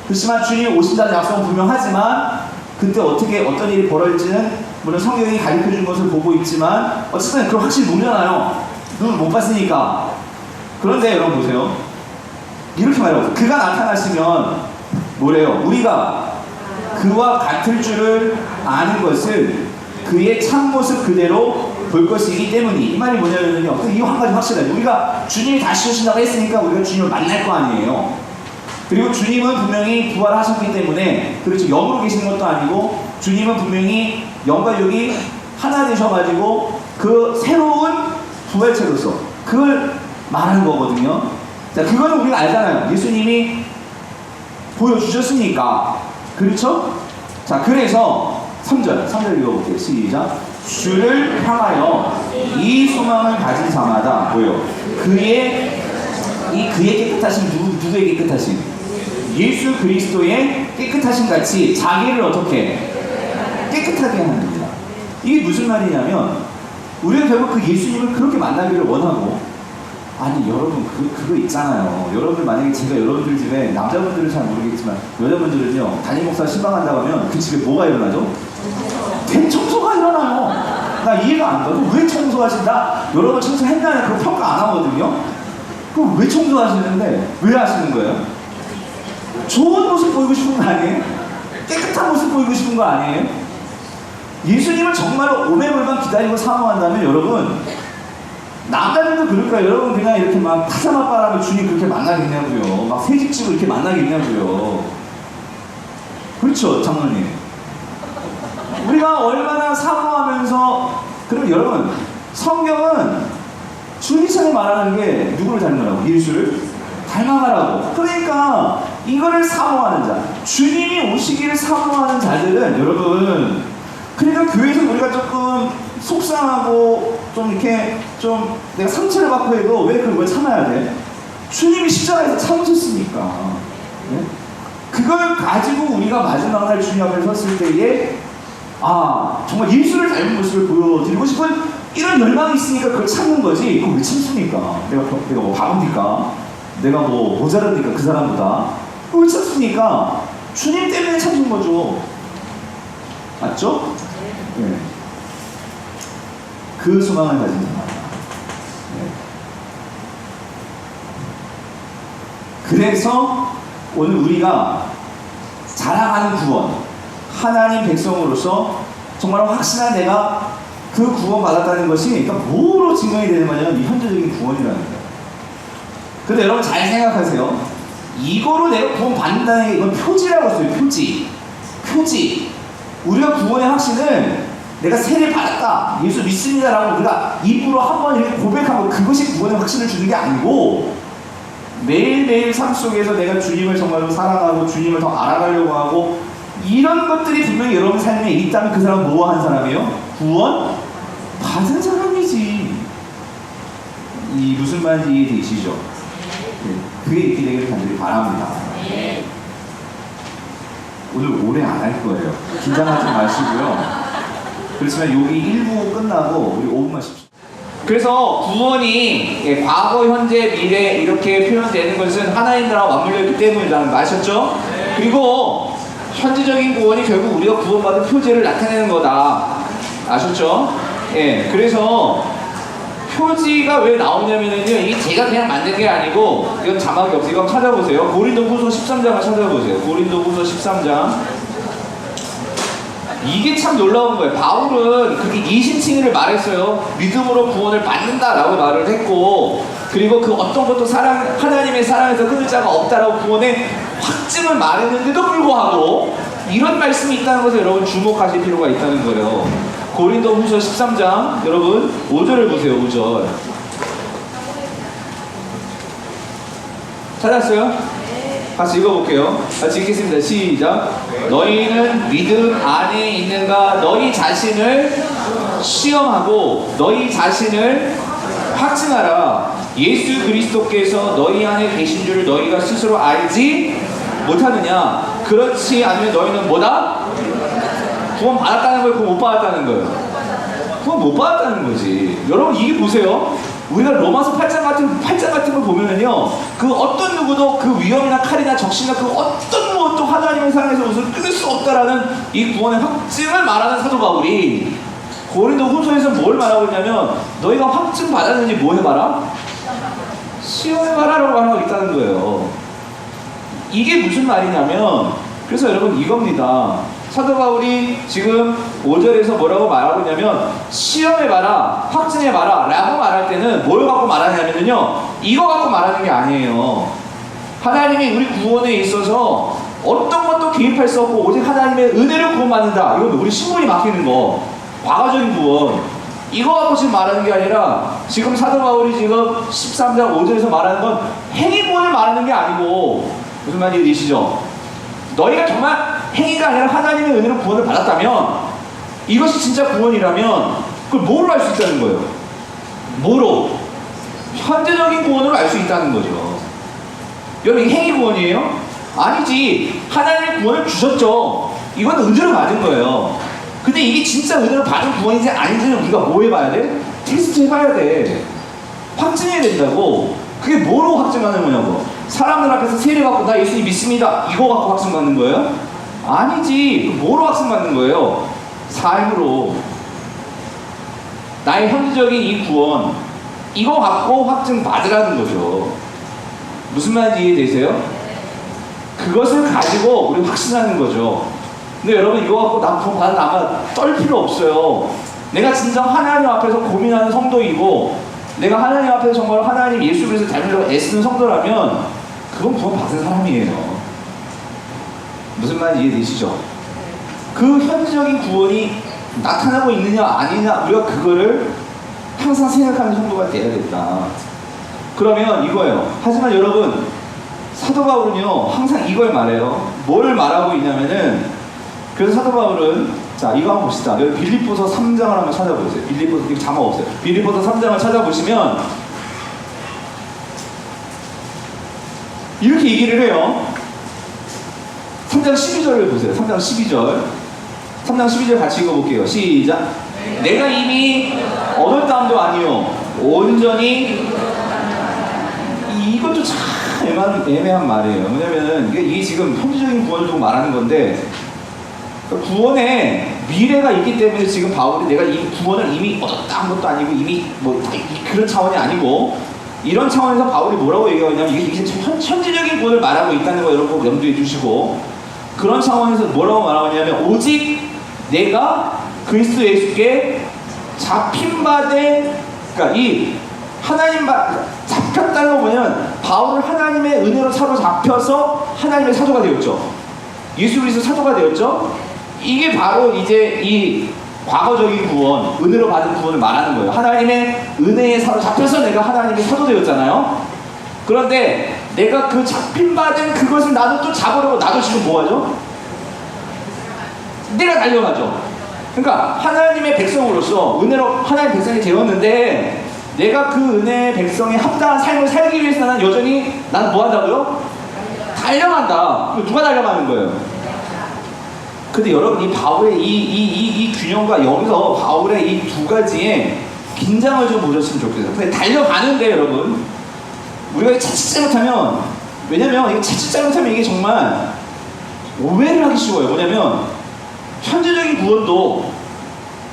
그렇지만 주님이 오신다는 약속은 분명하지만, 그때 어떤 일이 벌어질지는 물론 성경이 가르쳐 준 것을 보고 있지만, 어쨌든 그걸 확실히 모르잖아요. 눈을 못 봤으니까. 그런데 여러분 보세요. 이렇게 말해요. 그가 나타나시면 뭐래요? 우리가 그와 같을 줄을 아는 것은 그의 참모습 그대로 볼 것이기 때문이. 이 말이 뭐냐면요. 이 한 가지 확실해요. 우리가 주님이 다시 오신다고 했으니까 우리가 주님을 만날 거 아니에요. 그리고 주님은 분명히 부활하셨기 때문에 그렇죠. 영으로 계시는 것도 아니고 주님은 분명히 영과 육이 하나 되셔가지고 그 새로운 부활체로서 그걸 말하는 거거든요. 자, 그거는 우리가 알잖아요. 예수님이 보여주셨으니까. 그렇죠? 자, 그래서 3절 읽어볼게요. 시작. 주를 향하여 이 소망을 가진 자마다 뭐요? 그의 깨끗하신 누구의 깨끗하신? 예수 그리스도의 깨끗하신 같이 자기를 어떻게 깨끗하게 합니다. 이게 무슨 말이냐면 우리가 결국 그 예수님을 그렇게 만나기를 원하고 아니 여러분 그거 있잖아요. 여러분들 만약에 제가 여러분들 집에 남자분들은 잘 모르겠지만 여자분들은요 담임 목사 신방한다고 하면 그 집에 뭐가 일어나죠? 대청소가 일어나요. 나 이해가 안 가요. 왜 청소하신다? 여러분 청소했나요? 그거 평가 안 하거든요. 그럼 왜 청소하시는데 왜 하시는 거예요? 좋은 모습 보이고 싶은 거 아니에요? 깨끗한 모습 보이고 싶은 거 아니에요? 예수님을 정말로 오매물만 기다리고 사모한다면 여러분 남자들도 그럴까요? 여러분 그냥 이렇게 막 파자마 바람에 주님 그렇게 만나겠냐고요. 막 새집지고 이렇게 만나겠냐고요. 그렇죠 장로님. 우리가 얼마나 사모하면서 그럼 여러분 성경은 주님처럼 말하는 게 누구를 닮으라고? 예수를 닮아가라고. 그러니까 이거를 사모하는 자 주님이 오시기를 사모하는 자들은 여러분 그러니까 교회에서 우리가 조금 속상하고 좀 이렇게 좀 내가 상처를 받고 해도 왜 그걸 참아야 돼? 주님이 십자가에서 참으셨으니까. 네? 그걸 가지고 우리가 마지막 날 주님 앞에 섰을 때에 정말 예수를 닮은 모습을 보여드리고 싶은 이런 열망이 있으니까 그걸 찾는 거지. 그걸 왜 참습니까? 내가 뭐 바보니까? 내가 뭐 모자르니까 그 사람보다? 그걸 왜 참습니까? 주님 때문에 참는 거죠. 맞죠? 네. 그 소망을 가진 사람. 네. 그래서 오늘 우리가 자랑하는 구원, 하나님 백성으로서 정말 확실한 내가 그 구원 받았다는 것이 그러니까 뭐로 증명이 되는 거냐면 이 현재적인 구원이라는 거예요. 근데 여러분 잘 생각하세요. 이거로 내가 구원 받는다는 게 이건 표지라고 써요. 표지. 우리가 구원의 확신은 내가 세례 받았다, 예수 믿습니다라고 우리가 입으로 한번 이렇게 고백하고 그것이 구원의 확신을 주는 게 아니고 매일매일 삶 속에서 내가 주님을 정말로 사랑하고 주님을 더 알아가려고 하고 이런 것들이 분명히 여러분 삶에 있다면 그 사람은 뭐 한 사람이에요? 구원 받은 사람이지. 이 무슨 말인지 이해되시죠? 네. 그게 이렇게 되기를 간절히 바랍니다. 오늘 오래 안 할 거예요. 긴장하지 마시고요. 그렇지만 여기 1부 끝나고 우리 5분만 쉽시다. 그래서 구원이 과거, 현재, 미래 이렇게 표현되는 것은 하나님 나라와 맞물려 있기 때문이라는 거 아셨죠? 그리고 현재적인 구원이 결국 우리가 구원받은 표제를 나타내는 거다. 아셨죠? 예, 그래서 표지가 왜 나오냐면은요, 이게 제가 그냥 만든 게 아니고, 이건 자막이 없어요. 이거 찾아보세요. 고린도후서 13장을 찾아보세요. 고린도후서 13장. 이게 참 놀라운 거예요. 바울은 그렇게 이심칭의를 말했어요. 믿음으로 구원을 받는다라고 말을 했고, 그리고 그 어떤 것도 하나님의 사랑에서 끊을 자가 없다라고 구원의 확증을 말했는데도 불구하고 이런 말씀이 있다는 것을 여러분 주목하실 필요가 있다는 거예요. 고린도후서 13장 여러분 5절을 보세요. 5절 찾았어요? 같이 읽어볼게요. 같이 읽겠습니다. 시작. 너희는 믿음 안에 있는가? 너희 자신을 시험하고 너희 자신을 확증하라. 예수 그리스도께서 너희 안에 계신 줄을 너희가 스스로 알지 못하느냐? 그렇지 않으면 너희는 뭐다? 구원 받았다는 거예요? 구원 못 받았다는 거예요? 구원 못 받았다는 거지. 여러분 이게 보세요. 우리가 로마서 8장 같은 걸 보면은요, 그 어떤 누구도 그 위험이나 칼이나 적신이나 그 어떤 무엇도 하나님의 사랑에서 옷을 끊을 수 없다라는 이 구원의 확증을 말하는 사도 바울이 고린도 후서에서 뭘 말하고 있냐면 너희가 확증 받았는지 뭐 해봐라? 시험해봐라라고 말하고 있다는 거예요. 이게 무슨 말이냐면, 그래서 여러분 이겁니다. 사도 바울이 지금 5절에서 뭐라고 말하고 있냐면 시험해봐라, 확증해봐라 라고 말할 때는 뭘 갖고 말하냐면요, 이거 갖고 말하는 게 아니에요. 하나님이 우리 구원에 있어서 어떤 것도 개입할 수 없고 오직 하나님의 은혜를 구원받는다. 이건 우리 신분이 맡기는 거, 과거적인 구원, 이거 갖고 지금 말하는 게 아니라 지금 사도 바울이 지금 13장 5절에서 말하는 건 행위 구원을 말하는 게 아니고, 무슨 말인지 이해되시죠? 너희가 정말 행위가 아니라 하나님의 은혜로 구원을 받았다면, 이것이 진짜 구원이라면 그걸 뭐로 알 수 있다는 거예요? 뭐로? 현재적인 구원으로 알 수 있다는 거죠. 여러분 이게 행위 구원이에요? 아니지. 하나님의 구원을 주셨죠. 이건 은혜로 받은 거예요. 근데 이게 진짜 은혜로 받은 구원인지 아닌지는 우리가 뭐 해봐야 돼? 테스트 해봐야 돼. 확증해야 된다고. 그게 뭐로 확증하는 거냐고. 사람들 앞에서 세례 받고 나 예수님 믿습니다, 이거 갖고 확증받는 거예요? 아니지. 뭐로 확증받는 거예요? 삶으로. 나의 현재적인 이 구원, 이거 갖고 확증받으라는 거죠. 무슨 말인지 이해되세요? 그것을 가지고 우리 확신하는 거죠. 근데 여러분 이거 갖고 나 구원 받으면 아마 떨 필요 없어요. 내가 진정 하나님 앞에서 고민하는 성도이고, 내가 하나님 앞에서 정말 하나님 예수 그리스도 닮으려고 애쓰는 성도라면 그건 구원 받은 사람이에요. 무슨 말인지 이해되시죠? 그 현재적인 구원이 나타나고 있느냐 아니냐, 우리가 그거를 항상 생각하는 성도가 돼야겠다. 그러면 이거예요. 하지만 여러분 사도 바울은요 항상 이걸 말해요. 뭘 말하고 있냐면은, 그래서 사도 바울은, 자 이거 한번 봅시다. 여기 빌립보서 3장을 한번 찾아보세요. 빌립보서, 이거 자막 없어요. 빌립보서 3장을 찾아보시면 이렇게 얘기를 해요. 3장 12절을 보세요. 3장 12절. 3장 12절 같이 읽어볼게요. 시작. 내가 이미 얻었다함도 아니요 온전히. 이것도 참 애매한 말이에요. 왜냐면 이게 지금 현실적인 구원을 좀 말하는 건데, 구원에 미래가 있기 때문에 지금 바울이 내가 이 구원을 이미 얻었다 한 것도 아니고 이미 뭐 그런 차원이 아니고, 이런 차원에서 바울이 뭐라고 얘기하냐면 이게 현실적인 구원을 말하고 있다는 거 여러분 염두에 두시고, 그런 차원에서 뭐라고 말하냐면 오직 내가 그리스도 예수께 잡힌바된, 그러니까 이 하나님 잡혔다는 거 뭐냐면 바울은 하나님의 은혜로 사로잡혀서 하나님의 사도가 되었죠. 예수 그리스도 사도가 되었죠. 이게 바로 이제 이 과거적인 구원, 은혜로 받은 구원을 말하는 거예요. 하나님의 은혜에 사로잡혀서 내가 하나님의 사도 되었잖아요. 그런데 내가 그 잡힌받은 그것을 나도 또 잡으려고 나도 지금 뭐하죠? 내가 달려가죠. 그러니까 하나님의 백성으로서 은혜로 하나님의 백성이 되었는데, 내가 그 은혜의 백성에 합당한 삶을 살기 위해서 나는 여전히 나는 뭐 한다고요? 달려간다. 누가 달려가는 거예요? 근데 여러분, 이 바울의 이 균형과 여기서 바울의 이 두 가지의 긴장을 좀 보셨으면 좋겠어요. 근데 달려가는데 여러분, 우리가 자칫 잘못하면, 왜냐면 이거 자칫 잘못하면 이게 정말 오해를 하기 쉬워요. 뭐냐면 현재적인 구원도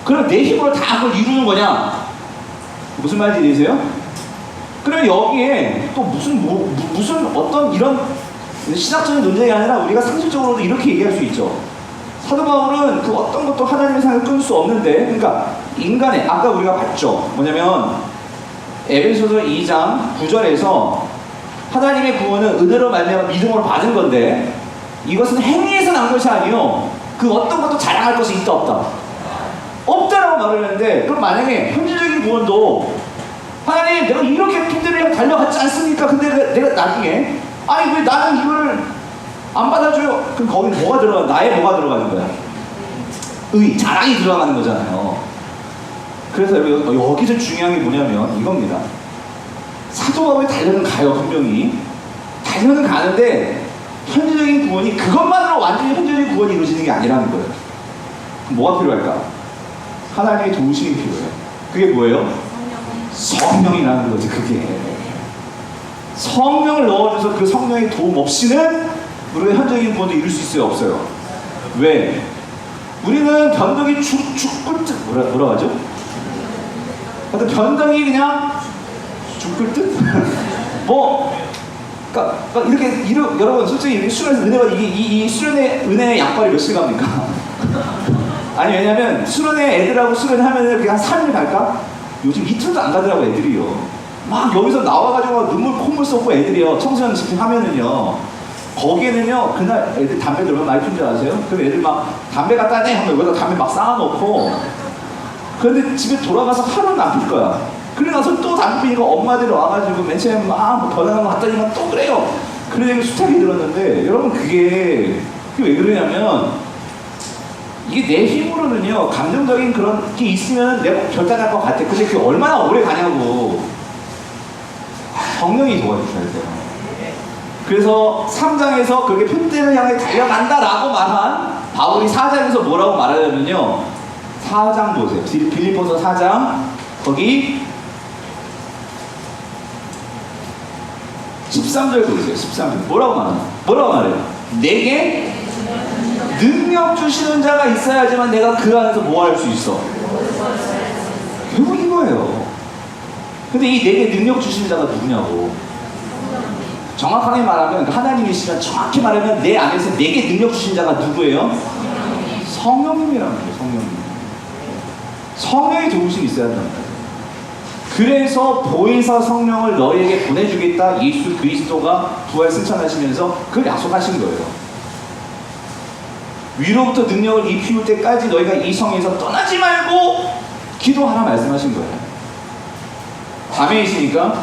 그럼 내 힘으로 다 그걸 이루는 거냐? 무슨 말인지 이해되세요? 그러면 여기에 또 무슨 어떤 이런 신학적인 논쟁이 아니라 우리가 상식적으로도 이렇게 얘기할 수 있죠. 사도 바울은 그 어떤 것도 하나님의 상을 끊을 수 없는데, 그러니까 인간의, 아까 우리가 봤죠. 뭐냐면 에베소서 2장 9절에서 하나님의 구원은 은혜로 말미암아 믿음으로 받은 건데, 이것은 행위에서 난 것이 아니요 그 어떤 것도 자랑할 것이 있다 없다? 없다라고 말을 했는데, 그럼 만약에 현실적인 구원도 하나님 내가 이렇게 힘들게 달려갔지 않습니까? 근데 내가 나중에 아니 왜 나는 이걸 안 받아줘요? 그럼 거기 뭐가 들어가? 나의 뭐가 들어가는 거야? 자랑이 들어가는 거잖아요. 그래서 여기서 중요한 게 뭐냐면 이겁니다. 사도 바울이 달려는 가요. 분명히 달려는 가는데 현실적인 구원이 그것만으로 완전히 현실적인 구원이 이루어지는 게 아니라는 거예요. 그럼 뭐가 필요할까? 하나님의 도우심이 필요해요. 그게 뭐예요? 성령이라는 거지. 그게 성령을 넣어줘서 그 성령의 도움 없이는 우리가 현적인 구원도 이룰 수 있어요? 없어요? 왜? 우리는 변덕이 죽을 듯 뭐라 하죠? 하여튼 변덕이 그냥 죽을 듯? 그러니까 이렇게 여러분 솔직히 수련에서 은혜가 이 수련의 은혜의 양발이 몇 시간 갑니까? 아니 왜냐면 수련회 애들하고 수련하면은 그냥 한 3일 갈까? 요즘 이틀도 안 가더라고 애들이요. 막 여기서 나와가지고 눈물 콧물 쏟고 애들이요. 청소년 집회 하면은요. 거기에는요 그날 애들 담배 들면 많이 핀 줄 아세요? 그럼 애들 막 담배 갖다 내 하면 여기다 담배 막 쌓아놓고, 그런데 집에 돌아가서 하루는 안 필 거야. 그래 나서 또 담배 피니까 엄마들이 와가지고 맨 처음에 막 변하는 거 갖다니까 또 그래요. 그래 수탁이 들었는데, 여러분 그게 왜 그러냐면 이게 내 힘으로는요 감정적인 그런 게 있으면 내가 결단할 것 같아. 근데 그게 얼마나 오래 가냐고. 성령이 도와주셔야 돼요. 그래서 3장에서 그렇게 표대를 향해 달려간다라고 말한 바울이 4장에서 뭐라고 말하냐면요, 4장 보세요. 빌립보서 4장 거기 13절 보세요. 13절 뭐라고 말해요? 내게 능력 주시는 자가 있어야지만 내가 그 안에서 뭐 할 수 있어? 결국 이거예요. 근데 이 내게 능력 주시는 자가 누구냐고. 정확하게 말하면 하나님이시면, 정확히 말하면 내 안에서 내게 능력 주신 자가 누구예요? 성령님이라는 거예요. 성령님. 성령의 도우심이 있어야 한단 말이에요. 그래서 보혜사 성령을 너희에게 보내주겠다 예수 그리스도가 부활 승천하시면서 그걸 약속하신 거예요. 위로부터 능력을 입히울 때까지 너희가 이 성에서 떠나지 말고 기도하라 말씀하신 거예요. 아멘이십니까?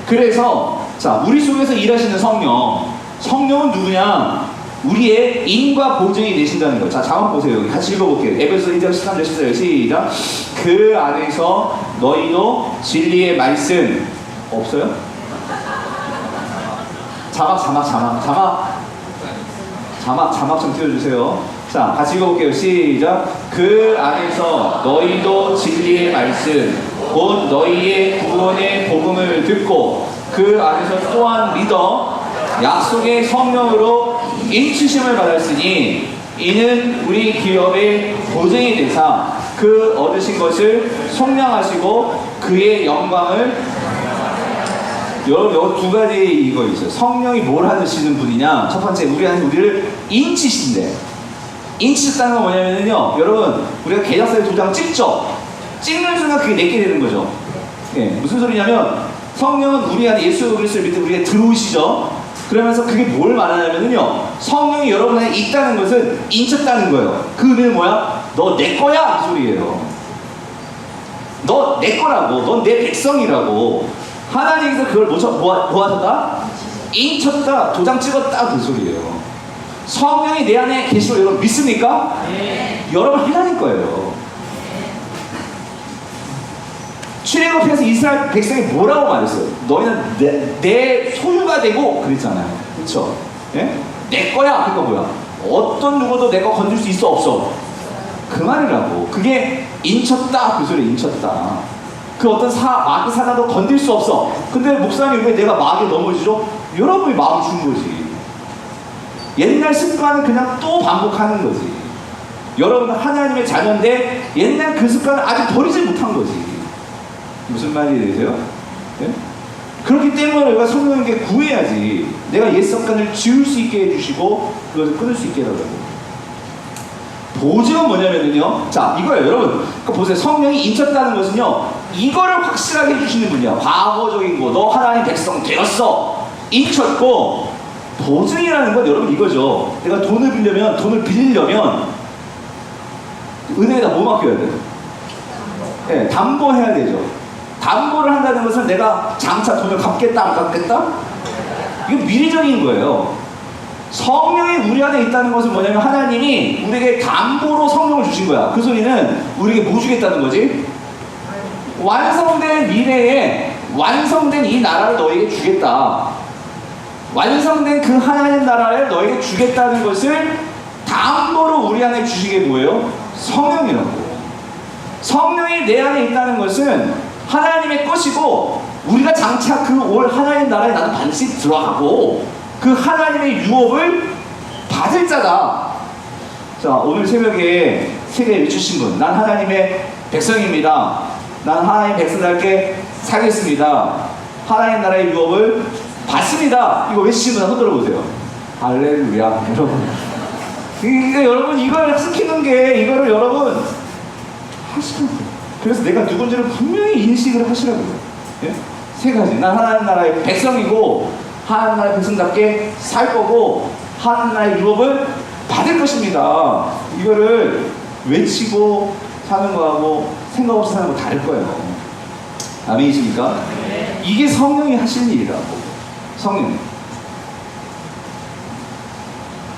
그래서 자, 우리 속에서 일하시는 성령은 누구냐? 우리의 인과 보증이 되신다는 거예요. 자, 자막 보세요. 같이 읽어볼게요. 에베소 2장 13절 14절 시작. 그 안에서 너희도 진리의 말씀 없어요? 자막 좀 띄워주세요. 자, 같이 읽어볼게요. 시작. 그 안에서 너희도 진리의 말씀, 곧 너희의 구원의 복음을 듣고 그 안에서 또한 믿어 약속의 성령으로 인치심을 받았으니 이는 우리 기업의 보증이 되사 그 얻으신 것을 속량하시고 그의 영광을. 여러분 여기 두 가지 이거 있어요. 성령이 뭘 하시는 분이냐. 첫 번째 우리를 인치신대. 인치셨다는 건 뭐냐면요, 여러분 우리가 계약서에 도장 찍죠. 찍는 순간 그게 내게 되는 거죠. 예, 무슨 소리냐면 성령은 우리 안에 예수 그리스도를 믿고 우리가 들어오시죠. 그러면서 그게 뭘 말하냐면요, 성령이 여러분 안에 있다는 것은 인쳤다는 거예요. 그 의미는 뭐야? 너 내 거야 이 소리예요. 너 내 거라고, 넌 내 백성이라고. 하나님께서 그걸 뭐 하셨다? 인쳤다, 도장 찍었다 그 소리예요. 성령이 내 안에 계시고 여러분 믿습니까? 네. 여러분 하나님 거예요. 출애굽해서 이스라엘 백성이 뭐라고 말했어요? 너희는 내 소유가 되고 그랬잖아요. 그렇죠? 예? 내 거야. 그러니까 뭐야? 어떤 누구도 내 거 건들 수 있어 없어? 그 말이라고. 그게 인쳤다 그 소리. 인쳤다. 그 어떤 마귀 사나도 건들 수 없어. 근데 목사님 왜 내가 마귀에 넘어지죠? 여러분이 마음 준 거지. 옛날 습관은 그냥 또 반복하는 거지. 여러분은 하나님의 자녀인데 옛날 그 습관을 아직 버리지 못한 거지. 무슨 말이 되세요? 네? 그렇기 때문에 우리가 성령에게 구해야지. 내가 옛 습관을 지울 수 있게 해주시고 그것을 끊을 수 있게 해달라고. 보증은 뭐냐면요, 자 이거예요 여러분. 그러니까 보세요. 성령이 인쳤다는 것은요, 이거를 확실하게 해주시는 분이야. 과거적인 거, 너 하나님 백성 되었어, 인쳤고. 보증이라는 건 여러분 이거죠. 내가 돈을 빌리려면 은행에다 뭐 맡겨야 돼요? 네, 담보해야 되죠. 담보를 한다는 것은 내가 장차 돈을 갚겠다 안 갚겠다? 이건 미래적인 거예요. 성령이 우리 안에 있다는 것은 뭐냐면 하나님이 우리에게 담보로 성령을 주신 거야. 그 소리는 우리에게 뭐 주겠다는 거지? 완성된 미래에 완성된 이 나라를 너에게 주겠다. 완성된 그 하나님 나라를 너에게 주겠다는 것을 담보로 우리 안에 주시게 뭐예요? 성령이라고. 성령이 내 안에 있다는 것은 하나님의 것이고 우리가 장차 그 올 하나님 나라에 나는 반드시 들어가고 그 하나님의 유업을 받을 자다. 자, 오늘 새벽에 세계에 외치신 분, 난 하나님의 백성입니다. 난 하나님 백성답게 살겠습니다. 하나님 나라의 유업을 받습니다. 이거 외치신 분 손 들어보세요. 할렐루야. 여러분, 여러분 이걸 숨기는 게 이거를 여러분 하시라고요. 그래서 내가 누군지를 분명히 인식을 하시라고요. 예? 세 가지. 난 하나님 나라의 백성이고 하나님 나라의 백성답게 살 거고 하나님 나라의 유업을 받을 것입니다. 이거를 외치고 사는 거하고 생각 없이 사는 거 다를 거예요. 아멘이십니까? 이게 성령이 하시는 일이라고. 성령.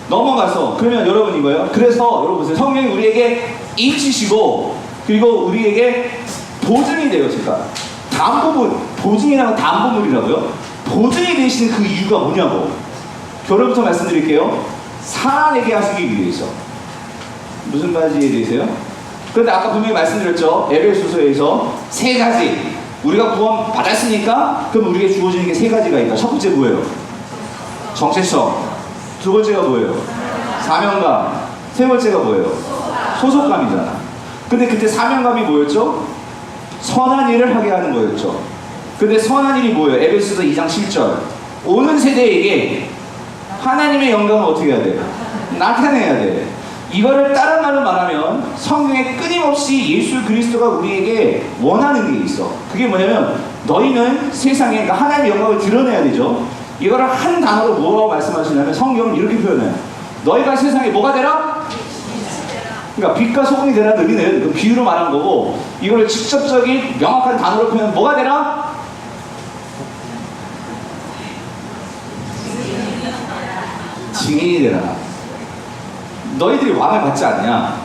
넘어가서 그러면 여러분 이거예요. 그래서 여러분 보세요. 성령이 우리에게 인치시고 그리고 우리에게 보증이 되어 제가 담보물, 보증이라고 담보물이라고요. 보증이 되시는 그 이유가 뭐냐고. 결론부터 말씀드릴게요. 살아내게 하시기 위해서. 무슨 말인지 이해되세요? 그런데 아까 분명히 말씀드렸죠. 에베소서에서 세 가지. 우리가 구원 받았으니까 그럼 우리에게 주어지는 게 세 가지가 있다. 첫 번째 뭐예요? 정체성. 두 번째가 뭐예요? 사명감. 세 번째가 뭐예요? 소속감이잖아. 근데 그때 사명감이 뭐였죠? 선한 일을 하게 하는 거였죠. 근데 선한 일이 뭐예요? 에베소서 2장 7절. 오는 세대에게 하나님의 영광을 어떻게 해야 돼? 나타내야 돼. 이거를 다른 말로 말하면 성경에 끊임없이 예수 그리스도가 우리에게 원하는 게 있어. 그게 뭐냐면 너희는 세상에, 그러니까 하나님의 영광을 드러내야 되죠. 이거를 한 단어로 뭐라고 말씀하시냐면 성경은 이렇게 표현해요. 너희가 세상에 뭐가 되라? 그러니까 빛과 소금이 되라는 의미는 그 비유로 말한 거고, 이거를 직접적인 명확한 단어로 표현하면 뭐가 되라? 증인이 되라. 너희들이 왕을 받지 않냐?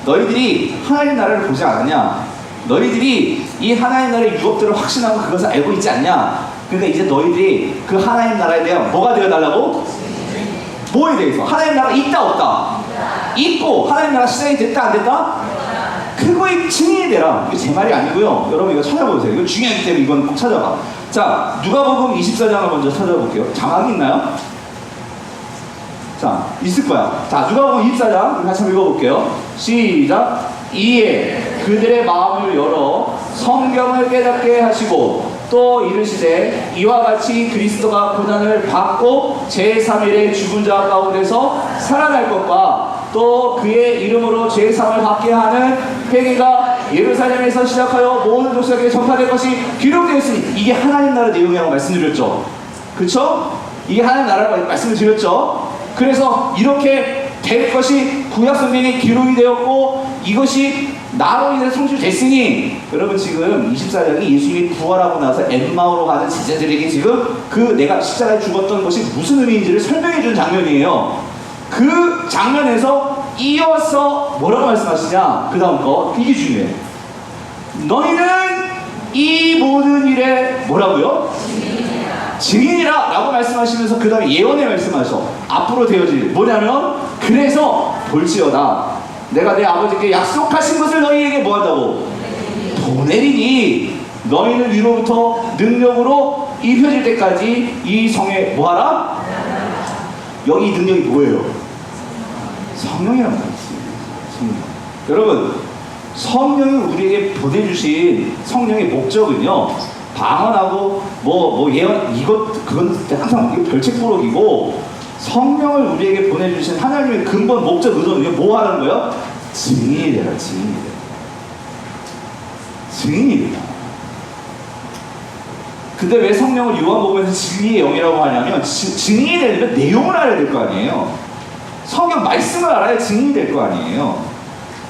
너희들이 하나님 나라를 보지 않았냐? 너희들이 이 하나님 나라의 유업들을 확신하고 그것을 알고 있지 않냐? 그러니까 이제 너희들이 그 하나님 나라에 대한 뭐가 되어달라고? 뭐에 대해서? 하나님 나라가 있다 없다? 있고 하나님 나라 시작이 됐다 안 됐다? 그거의 증인이 되라. 이게 제 말이 아니고요. 여러분 이거 찾아보세요. 이거 중요하기 때문에 이건 꼭 찾아봐. 자, 누가복음 24장을 먼저 찾아볼게요. 자막이 있나요? 자, 있을 거야. 자, 누가복음 24장 우리 같이 한번 읽어볼게요. 시작. 이에 그들의 마음을 열어 성경을 깨닫게 하시고 또 이르시되 이와 같이 그리스도가 고난을 받고 제3일에 죽은 자 가운데서 살아날 것과 또 그의 이름으로 제3을 받게 하는 회개가 예루살렘에서 시작하여 모든 족속에게 전파될 것이 기록되어 있으니 이게 하나님 나라 내용이라고 말씀드렸죠. 그렇죠? 이게 하나님 나라라고 말씀을 드렸죠. 그래서 이렇게 될 것이 구약 성경에 기록이 되었고 이것이 나로 인해서 성취됐으니 여러분 지금 24장이 예수님이 부활하고 나서 엠마오로 가는 제자들에게 지금 그 내가 십자가에 죽었던 것이 무슨 의미인지를 설명해 준 장면이에요. 그 장면에서 이어서 뭐라고 말씀하시냐? 그 다음 거 이게 중요해. 너희는 이 모든 일에 뭐라고요? 증인이라 라고 말씀하시면서 그 다음에 예언의 말씀하셔. 앞으로 되어질 뭐냐면 그래서 볼지어다 내가 내 아버지께 약속하신 것을 너희에게 뭐한다고? 보내리니 너희는 위로부터 능력으로 입혀질 때까지 이 성에 뭐하라? 여기 이 능력이 뭐예요? 성령이란 말이지. 성령. 여러분 성령이 우리에게 보내주신 성령의 목적은요 방언하고 뭐 예언 그건 항상 별책부록이고 성령을 우리에게 보내주신 하나님의 근본 목적 의도는요 뭐 하는 거예요? 증인이 되라. 증인이 되라. 증인이 되라. 근데 왜 성령을 요한복음에서 진리의 영이라고 하냐면 증인이 되려면 내용을 알아야 될 거 아니에요. 성경 말씀을 알아야 증인이 될 거 아니에요.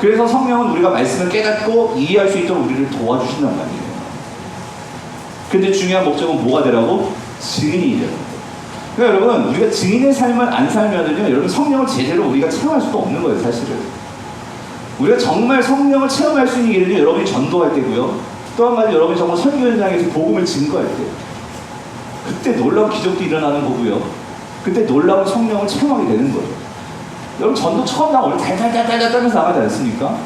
그래서 성령은 우리가 말씀을 깨닫고 이해할 수 있도록 우리를 도와주신단 말이에요. 근데 중요한 목적은 뭐가 되라고? 증인이 되라고. 그러니까 여러분 우리가 증인의 삶을 안 살면은요 여러분 성령을 제대로 우리가 체험할 수도 없는 거예요. 사실은 우리가 정말 성령을 체험할 수 있는 길은요 여러분이 전도할 때고요 또 한 가지 여러분이 정말 선교 현장에서 복음을 증거할 때 그때 놀라운 기적도 일어나는 거고요 그때 놀라운 성령을 체험하게 되는 거죠. 여러분 전도 처음 나오면 달달달달 떨면서 나가지 않습니까?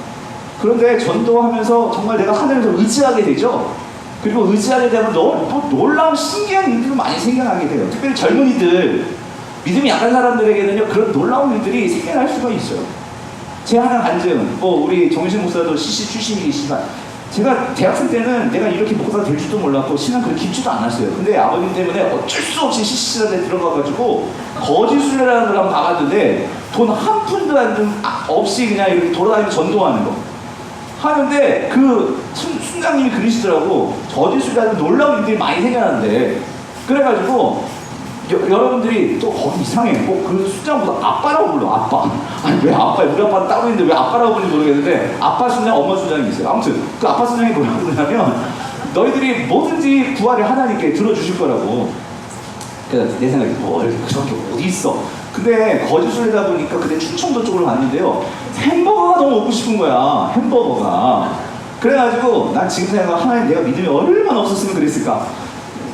그런데 전도하면서 정말 내가 하나님을 의지하게 되죠. 그리고 의지하게 되면 또 놀라운 신기한 일들이 많이 생겨나게 돼요. 특별히 젊은이들, 믿음이 약한 사람들에게는요 그런 놀라운 일들이 생겨날 수가 있어요. 제 하나 간증은 우리 정신 목사도 CC 출신이시지만 제가 대학생 때는 내가 이렇게 목사가 될 줄도 몰랐고 신앙 그렇게 깊지도 않았어요. 근데 아버님 때문에 어쩔 수 없이 CC들에 들어가가지고 거짓순례라는 걸 한번 가봤는데 돈 한 푼도 없이 그냥 이렇게 돌아다니면서 전도하는 거 하는데 그 순장님이 그러시더라고. 거짓순례하는 놀라운 일들이 많이 생겨나는데 그래가지고 여러분들이 또 거기 이상해. 그 순장보다 아빠라고 불러. 아빠. 아니 왜 아빠? 우리 아빠는 따로 있는데 왜 아빠라고 부르는지 모르겠는데 아빠 순장, 엄마 순장이 있어요. 아무튼 그 아빠 순장이 뭐라고 그러냐면 너희들이 뭐든지 구하를 하나님께 들어주실 거라고. 그래서 내 생각에 뭘 그런 게 어디 있어. 근데 거짓순례다 보니까 그때 충청도 쪽으로 갔는데요 햄버거가 너무 먹고 싶은 거야. 햄버거가. 그래가지고 난 지금 생각하면 하나님 내가 믿음이 얼마나 없었으면 그랬을까.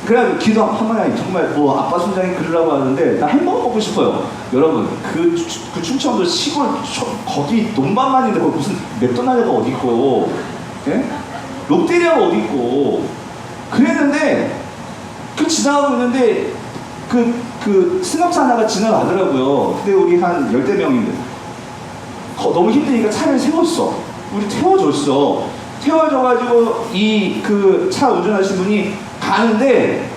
그래가지고 기도 한번 정말 아빠 순장이 그러려고 하는데 나 햄버거 먹고 싶어요. 여러분 그 충청도 시골 거기 논밭만 있는데 무슨 맥도날드가 어디 있고 예? 롯데리아가 어디 있고 그랬는데 그 지나가고 있는데 그 승합차 하나가 지나가더라고요. 근데 우리 한 10대 명인데 너무 힘드니까 차를 세웠어. 우리 태워줬어. 태워줘가지고 그 차 운전하신 분이 가는데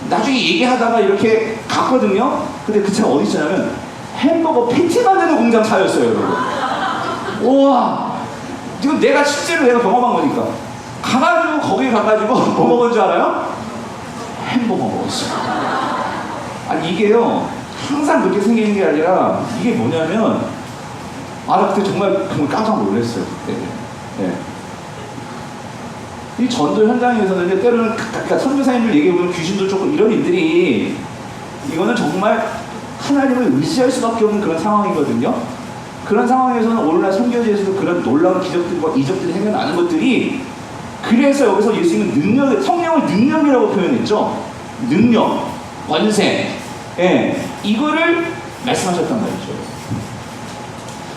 나중에 얘기하다가 이렇게 갔거든요. 근데 그 차가 어디 있었냐면 햄버거 패티 만드는 공장 차였어요, 여러분. 우와, 지금 실제로 내가 경험한 거니까 가가지고 거기 가가지고 뭐 먹은 줄 알아요? 햄버거 먹었어요. 아니 이게요 항상 그렇게 생기는 게 아니라 이게 뭐냐면 나 그때 정말 깜짝 놀랐어요. 그때. 네. 이 전도 현장에서는 때로는 그러니까 선교사님들 얘기해보면 귀신도 조금 이런 일들이 이거는 정말 하나님을 의지할 수밖에 없는 그런 상황이거든요. 그런 상황에서는 오늘날 선교지에서도 그런 놀라운 기적들과 이적들이 생겨나는 것들이 그래서 여기서 예수님은 성령을 능력이라고 표현했죠. 능력, 권세, 예, 이거를 말씀하셨단 말이죠.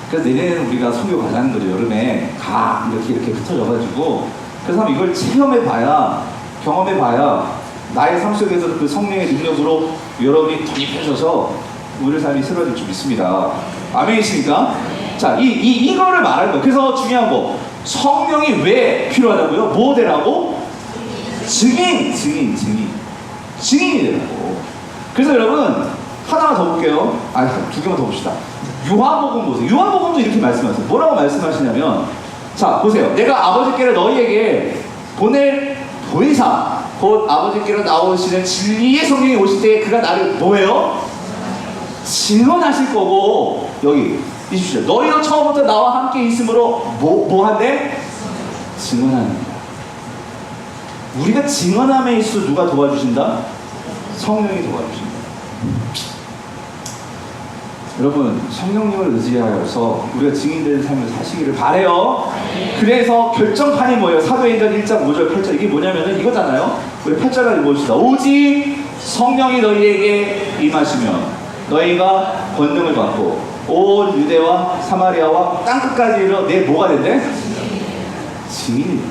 그래서 내년에는 우리가 선교 가자는 거죠. 여름에 가 이렇게 흩어져가지고 그래서 한번 이걸 체험해봐야, 경험해봐야 나의 삶 속에서 그 성령의 능력으로 여러분이 독립해져서 우리 삶이 새로워질 줄 믿습니다. 아멘이십니까? 자, 이거를 말하는 거예요. 그래서 중요한 거, 성령이 왜 필요하다고요? 뭐 되라고? 증인이 되라고. 그래서 여러분 하나만 더 볼게요. 두 개만 더 봅시다. 요한복음 보세요. 요한복음도 이렇게 말씀하세요. 뭐라고 말씀하시냐면, 자 보세요. 내가 아버지께로 너희에게 보낼 보혜사, 곧 아버지께로 나오시는 진리의 성령이 오실 때 그가 나를 뭐예요? 증언하실 거고, 여기 이십시오. 너희도 처음부터 나와 함께 있으므로 뭐 한대? 증언합니다. 우리가 증언함에 있어 누가 도와주신다? 성령이 도와주신다. 여러분, 성령님을 의지하여서 우리가 증인되는 삶을 사시기를 바래요. 그래서 결정판이 뭐예요? 사도행전 1장 5절 8절, 이게 뭐냐면은 이거잖아요. 우리 8절까지 봅시다. 오직 성령이 너희에게 임하시면 너희가 권능을 받고 온 유대와 사마리아와 땅끝까지 이르러 내 뭐가 된대? 증인이.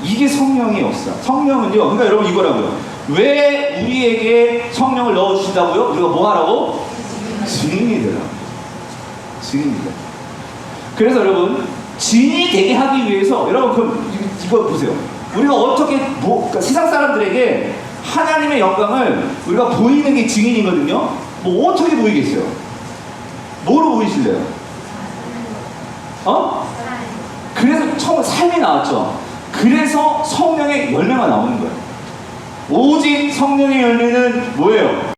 이게 성령의 역사. 성령은요, 그러니까 여러분 이거라고요. 왜 우리에게 성령을 넣어주신다고요? 우리가 뭐 하라고? 증인이 되라고. 증인이 되라고. 그래서 여러분, 증인이 되게 하기 위해서, 여러분 그럼 이거 보세요. 우리가 어떻게 그러니까 세상 사람들에게 하나님의 영광을 우리가 보이는 게 증인이거든요. 뭐 어떻게 보이겠어요? 뭐로 보이실래요? 그래서 처음 삶이 나왔죠. 그래서 성령의 열매가 나오는 거예요. 오직 성령의 열매는 뭐예요?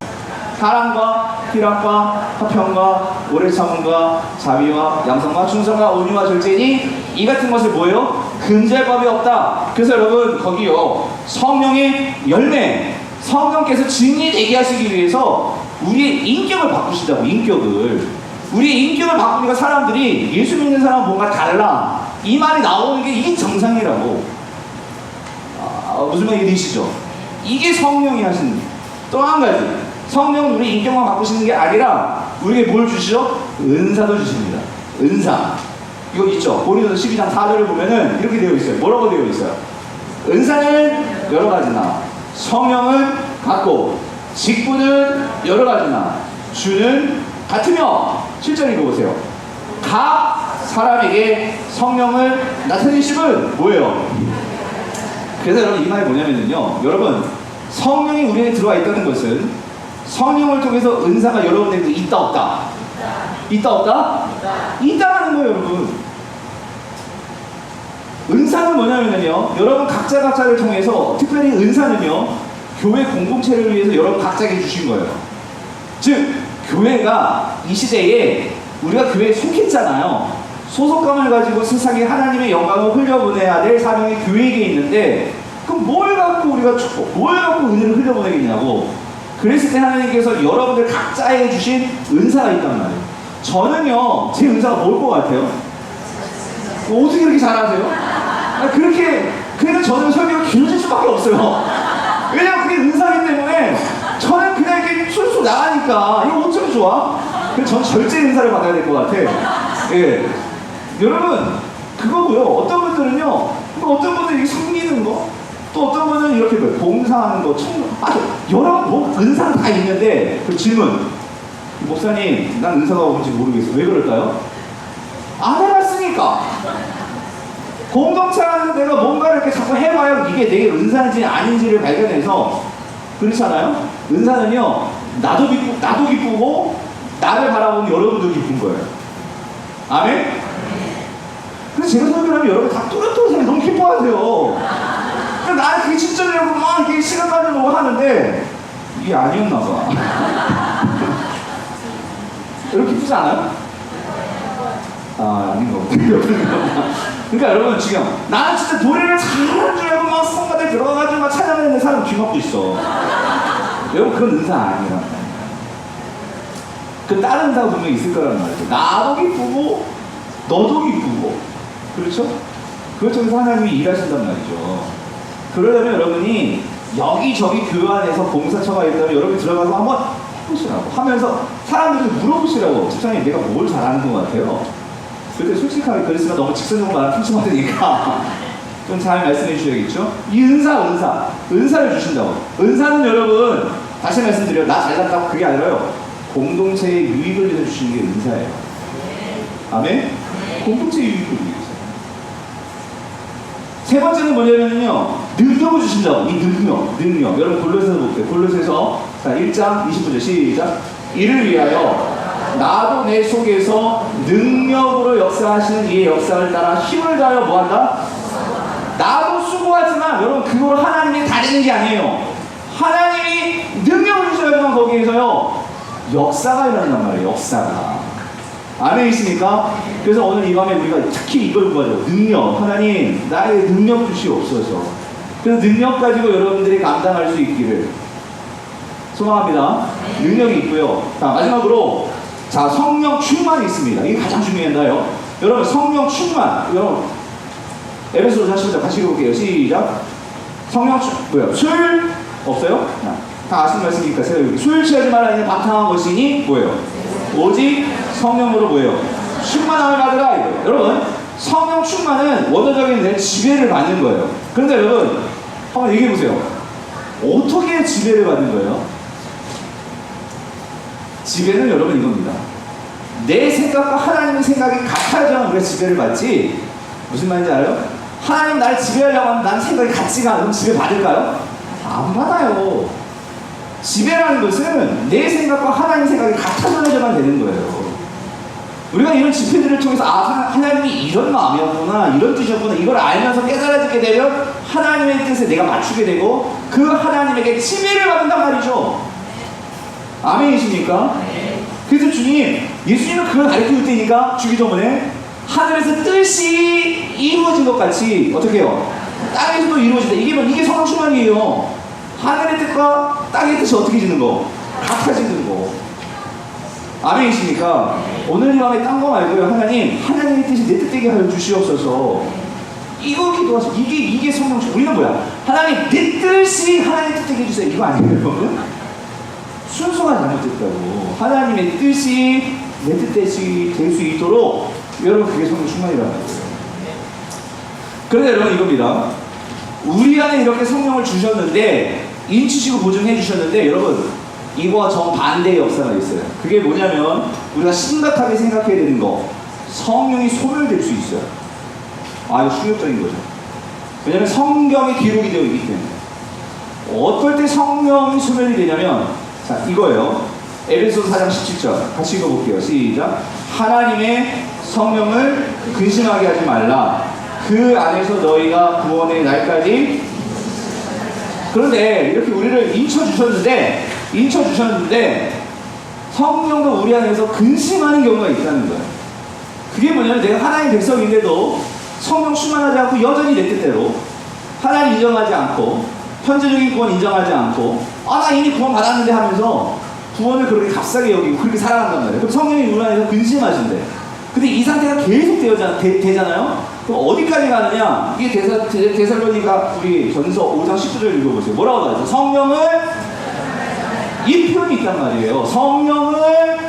사랑과 희락과 화평과 오래 참음과 자비와 양성과 충성과 온유와 절제니 이 같은 것을 뭐예요? 금지할 법이 없다. 그래서 여러분 거기요, 성령의 열매, 성령께서 증인이 되게 하시기 위해서 우리의 인격을 바꾸시다고. 우리의 인격을 바꾸니까 사람들이 예수 믿는 사람은 뭔가 달라, 이 말이 나오는 게 이게 정상이라고. 무슨 말인지 이해되시죠? 이게 성령이 하시는 일. 또 한 가지, 성령은 우리 인격만 바꾸시는 게 아니라 우리에게 뭘 주시죠? 은사도 주십니다. 은사. 이거 있죠? 고린도서 12장 4절을 보면은 이렇게 되어 있어요. 뭐라고 되어 있어요? 은사는 여러 가지나 성령은 같고 직분은 여러 가지나 주는 같으며, 7절 읽어보세요. 각 사람에게 성령을 나타내심은 뭐예요? 그래서 여러분 이 말이 뭐냐면요, 여러분 성령이 우리에 들어와 있다는 것은 성령을 통해서 은사가 여러분에게 있다 없다? 있다? 있다는 거예요. 여러분, 은사는 뭐냐면요, 여러분 각자를 통해서, 특별히 은사는요 교회 공동체를 위해서 여러분 각자에게 주신 거예요. 즉 교회가 이 시대에, 우리가 교회에 속했잖아요. 소속감을 가지고 세상에 하나님의 영광을 흘려보내야 될 사명이 교회에게 있는데, 그럼 뭘 갖고 우리가 축복, 뭘 갖고 은혜를 흘려보내겠냐고. 그랬을 때 하나님께서 여러분들 각자에게 주신 은사가 있단 말이에요. 저는요, 제 은사가 뭘 것 같아요? 어떻게 그렇게 잘하세요? 그러니까 저는 설교가 길어질 수밖에 없어요. 왜냐면 그게 은사이기 때문에 저는 그냥 이렇게 술술 나가니까 이거 어쩌면 좋아? 그래서 전 절제 은사를 받아야 될 것 같아. 예. 여러분 그거고요. 어떤 분들은요, 어떤 분들은 이렇게 섬기는 거, 또 어떤 분은 이렇게 봉사하는 거, 여러 은사가 다 있는데, 그 질문, 목사님 난 은사가 뭔지 모르겠어요. 왜 그럴까요? 안 해봤으니까. 공동체 안에서 내가 뭔가를 이렇게 자꾸 해봐야 이게 내 은사인지 아닌지를 발견해서. 그렇잖아요? 은사는요, 나도 기쁘고 나를 바라보는 여러분도 기쁜 거예요. 아멘? 그래서 제가 설교하면 여러분 다 뚜렷하게 너무 기뻐하세요. 그러니까 나는 그게 진짜냐고 막 이렇게 시간 가지고 하는데 이게 아니었나 봐. 여러분 기쁘지 않아요? 아닌 것 같아요. 그러니까 여러분 지금 나는 진짜 노래를 잘하는 줄 알고 막 성가대 들어가가지고 막 찬양하는 사람 귀먹고 있어. 여러분 그건 은사 아니라. 그 다른 은사가 분명히 있을 거란 말이죠. 나도 기쁘고 너도 기쁘고, 그렇죠? 그걸 통해서 하나님이 일하신단 말이죠. 그러려면 여러분이 여기저기 교회 안에서 봉사처가 있다면 여러분이 들어가서 한번 해보시라고 하면서 사람들이 물어보시라고. 집사님 내가 뭘 잘하는 것 같아요? 그때 솔직하게 그랬으면 너무 직선적으로 말하면 핑치받으니까 좀 잘 말씀해 주셔야겠죠? 이 은사를 주신다고. 은사는 여러분 다시 말씀드려요. 나 잘났다고 그게 아니라요. 공동체의 유익을 위해서 주시는 게 은사예요. 아멘? 공동체의 유익을 위해서. 세 번째는 뭐냐면요, 능력을 주신다고. 이 능력. 여러분 골로새서 볼게요. 골로새서 1장 20절 시작. 이를 위하여 나도 내 속에서 능력으로 역사하시는 이의 역사를 따라 힘을 다하여 뭐한다? 나도 수고하지만 여러분 그걸 하나님이 다 되는 게 아니에요. 하나님이 능력을 주셔야지만 거기에서요 역사가 일어난단 말이에요. 역사가. 아멘이십니까? 그래서 오늘 이 밤에 우리가 특히 이걸 구하죠. 능력. 하나님 나의 능력 주시옵소서. 그래서 능력 가지고 여러분들이 감당할 수 있기를 소망합니다. 능력이 있고요. 자, 마지막으로 자, 성령 충만이 있습니다. 이게 가장 중요한데요. 여러분 성령 충만. 여러분 에베소서 40장 같이 읽어볼게요. 시작. 성령 술 없어요? 다 아시는 말씀이니까 제가 여기 술 취하지 말라 이는 방탕한 것이니 뭐예요? 오직 성령으로 뭐예요? 충만함을 받으라 이거예요. 여러분 성령 충만은 원어적인 내 지배를 받는 거예요. 그런데 여러분 한번 얘기해 보세요. 어떻게 지배를 받는 거예요? 지배는 여러분 이겁니다. 내 생각과 하나님의 생각이 같아야지만 우리가 지배를 받지. 무슨 말인지 알아요? 하나님 나를 지배하려고 하면 난 생각이 같지가 않으면 지배 받을까요? 안 받아요. 지배라는 것은 내 생각과 하나님의 생각이 같아져야만 되는 거예요. 우리가 이런 집회들을 통해서 하나님이 이런 마음이었구나, 이런 뜻이었구나, 이걸 알면서 깨달아지게 되면 하나님의 뜻에 내가 맞추게 되고 그 하나님에게 지배를 받는단 말이죠. 아멘이십니까? 그래서 주님, 예수님은 그걸 가르칠 때니까 주기 전에 하늘에서 뜻이 이루어진 것 같이 어떻게 해요? 땅에서도 이루어진다. 이게 성령 충만이에요. 하늘의 뜻과 땅의 뜻이 어떻게 지는 거? 같아지는 거. 아멘이십니까? 오늘 이 밤에 딴 거 말고요. 하나님의 뜻이 내 뜻되게 하여 주시옵소서. 이거 기도하세요. 이게 성령 충만. 우리는 뭐야? 하나님 내 뜻이 하나님의 뜻되게 해주세요. 이거 아니에요, 여러분? 순서가 잘못됐다고. 하나님의 뜻이 내 뜻대로 될 수 있도록 여러분 그게 성령 충만이라는 거예요. 그런데 여러분 이겁니다. 우리 안에 이렇게 성령을 주셨는데 인치시고 보증해 주셨는데 여러분 이거와 정반대의 역사가 있어요. 그게 뭐냐면 우리가 심각하게 생각해야 되는 거, 성령이 소멸될 수 있어요. 이거 충격적인 거죠. 왜냐하면 성경에 기록이 되어 있기 때문에. 어떨 때 성령이 소멸이 되냐면 자 이거예요. 에베소서 4장 17절 같이 읽어볼게요. 시작. 하나님의 성령을 근심하게 하지 말라. 그 안에서 너희가 구원의 날까지. 그런데 이렇게 우리를 인쳐주셨는데 성령도 우리 안에서 근심하는 경우가 있다는 거예요. 그게 뭐냐면 내가 하나님 백성인데도 성령 충만하지 않고 여전히 내 뜻대로 하나님 인정하지 않고 현재적인 구원 인정하지 않고 나 이미 구원 받았는데 하면서 구원을 그렇게 값싸게 여기고 그렇게 살아간단 말이에요. 그럼 성령이 우리 안에서 근심하신대. 근데 이 상태가 계속 되잖아요? 그럼 어디까지 가느냐? 이게 데살로니가 우리 전서 5장 19절 읽어보세요. 뭐라고 나와있어? 성령을 이 표현이 있단 말이에요. 성령을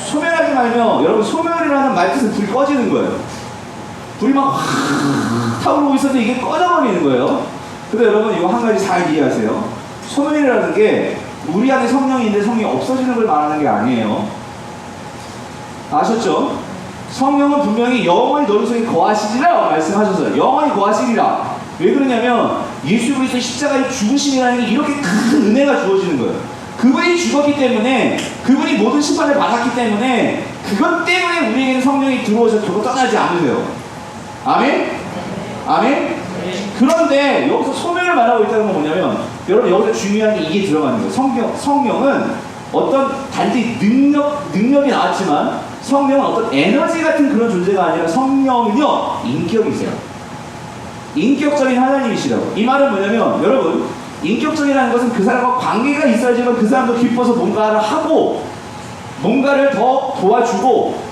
소멸하지 말며 여러분 소멸이라는 말뜻은 불이 꺼지는 거예요. 불이 막 확 타오르고 있어도 이게 꺼져버리는 거예요. 근데 여러분 이거 한 가지 잘 이해하세요. 소멸이라는 게 우리 안에 성령이 있는데 성령이 없어지는 걸 말하는 게 아니에요. 아셨죠? 성령은 분명히 영원히 너희 속에 거하시리라 말씀하셨어요. 영원히 거하시리라. 왜 그러냐면 예수 그리스도의 십자가의 죽으심이라는 게 이렇게 큰 은혜가 주어지는 거예요. 그분이 죽었기 때문에, 그분이 모든 심판을 받았기 때문에 그것 때문에 우리에게는 성령이 들어오셔서 결국 떠나지 않으세요. 아멘? 아멘? 그런데 여기서 소멸을 말하고 있다는 건 뭐냐면 여러분 여기서 중요한 게 이게 들어가는 거예요. 성령은 어떤 단지 능력이 나왔지만 성령은 어떤 에너지 같은 그런 존재가 아니라 성령은요 인격이세요. 인격적인 하나님이시라고. 이 말은 뭐냐면 여러분 인격적이라는 것은 그 사람과 관계가 있어야지만 그 사람도 기뻐서 뭔가를 하고 뭔가를 더 도와주고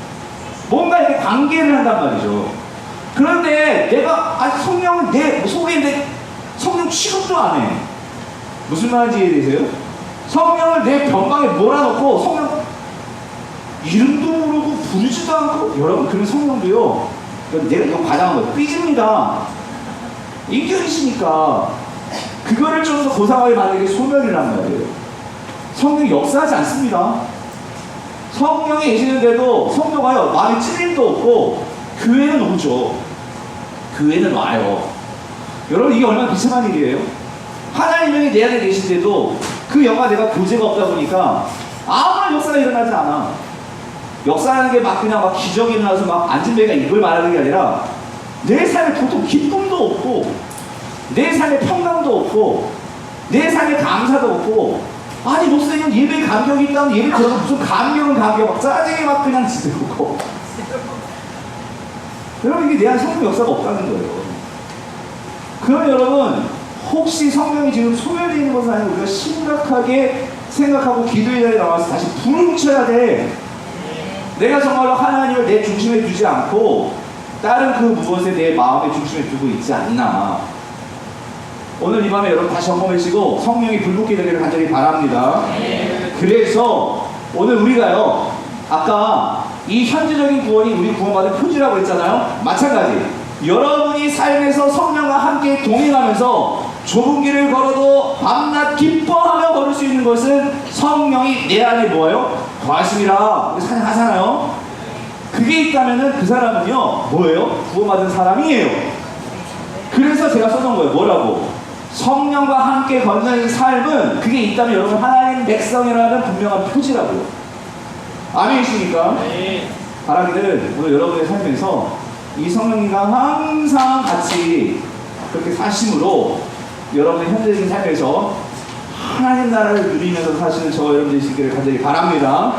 뭔가 이렇게 관계를 한단 말이죠. 그런데 내가 성령은 내 속에 있는데 성령 취급도 안 해. 무슨 말인지 이해되세요? 성령을 내 변방에 몰아넣고 성령 이름도 모르고 부르지도 않고 여러분 그런 성령도요 내가 이거 과장한 거예요. 삐집니다. 인격이시니까 그거를 좀 더 고상하게 만드는 게 소멸이란 말이에요. 성령이 역사하지 않습니다. 성령이 계시는데도 성도가요 마음에 찔림도 없고 교회는 오죠. 교회는 와요. 여러분 이게 얼마나 비참한 일이에요. 하나님이 내 안에 계신데도 그 영과 내가 교제가 없다 보니까 아무런 역사가 일어나지 않아. 역사하는 게 막 그냥 막 기적이 일어나서 막 앉은 배가 이걸 말하는 게 아니라 내 삶에 보통 기쁨도 없고 내 삶에 평강도 없고 내 삶에 감사도 없고 아니 목사님 예배 감격이 있다면 예배 들어서 무슨 감격은 감격 막 짜증이 막 그냥 지르고 여러분 이게 내 안에 성령 역사가 없다는 거예요. 그럼 여러분 혹시 성령이 지금 소멸되어 있는 것은 아니고 우리가 심각하게 생각하고 기도의 자리에 나와서 다시 불을 붙여야 돼. 내가 정말로 하나님을 내 중심에 두지 않고 다른 그 무엇에 내 마음의 중심에 두고 있지 않나. 오늘 이 밤에 여러분 다시 점검하시고 성령이 불붙게 되기를 간절히 바랍니다. 그래서 오늘 우리가요 아까 이 현재적인 구원이 우리 구원받은 표지라고 했잖아요. 마찬가지 여러분이 삶에서 성령과 함께 동행하면서 좁은 길을 걸어도 밤낮 기뻐하며 걸을 수 있는 것은 성령이 내 안에 뭐예요? 거하심이라 우리 찬양하잖아요. 그게 있다면은 그 사람은요 뭐예요? 구원받은 사람이에요. 그래서 제가 써놓은 거예요. 뭐라고? 성령과 함께 걷는 삶은 그게 있다면 여러분 하나님 백성이라는 분명한 표지라고요. 아멘이십니까? 네. 바라기를 오늘 여러분의 삶에서 이 성령님과 항상 같이 그렇게 사심으로 여러분의 현재적인 삶에서 하나님 나라를 누리면서 사시는 저와 여러분 되시기를 간절히 바랍니다.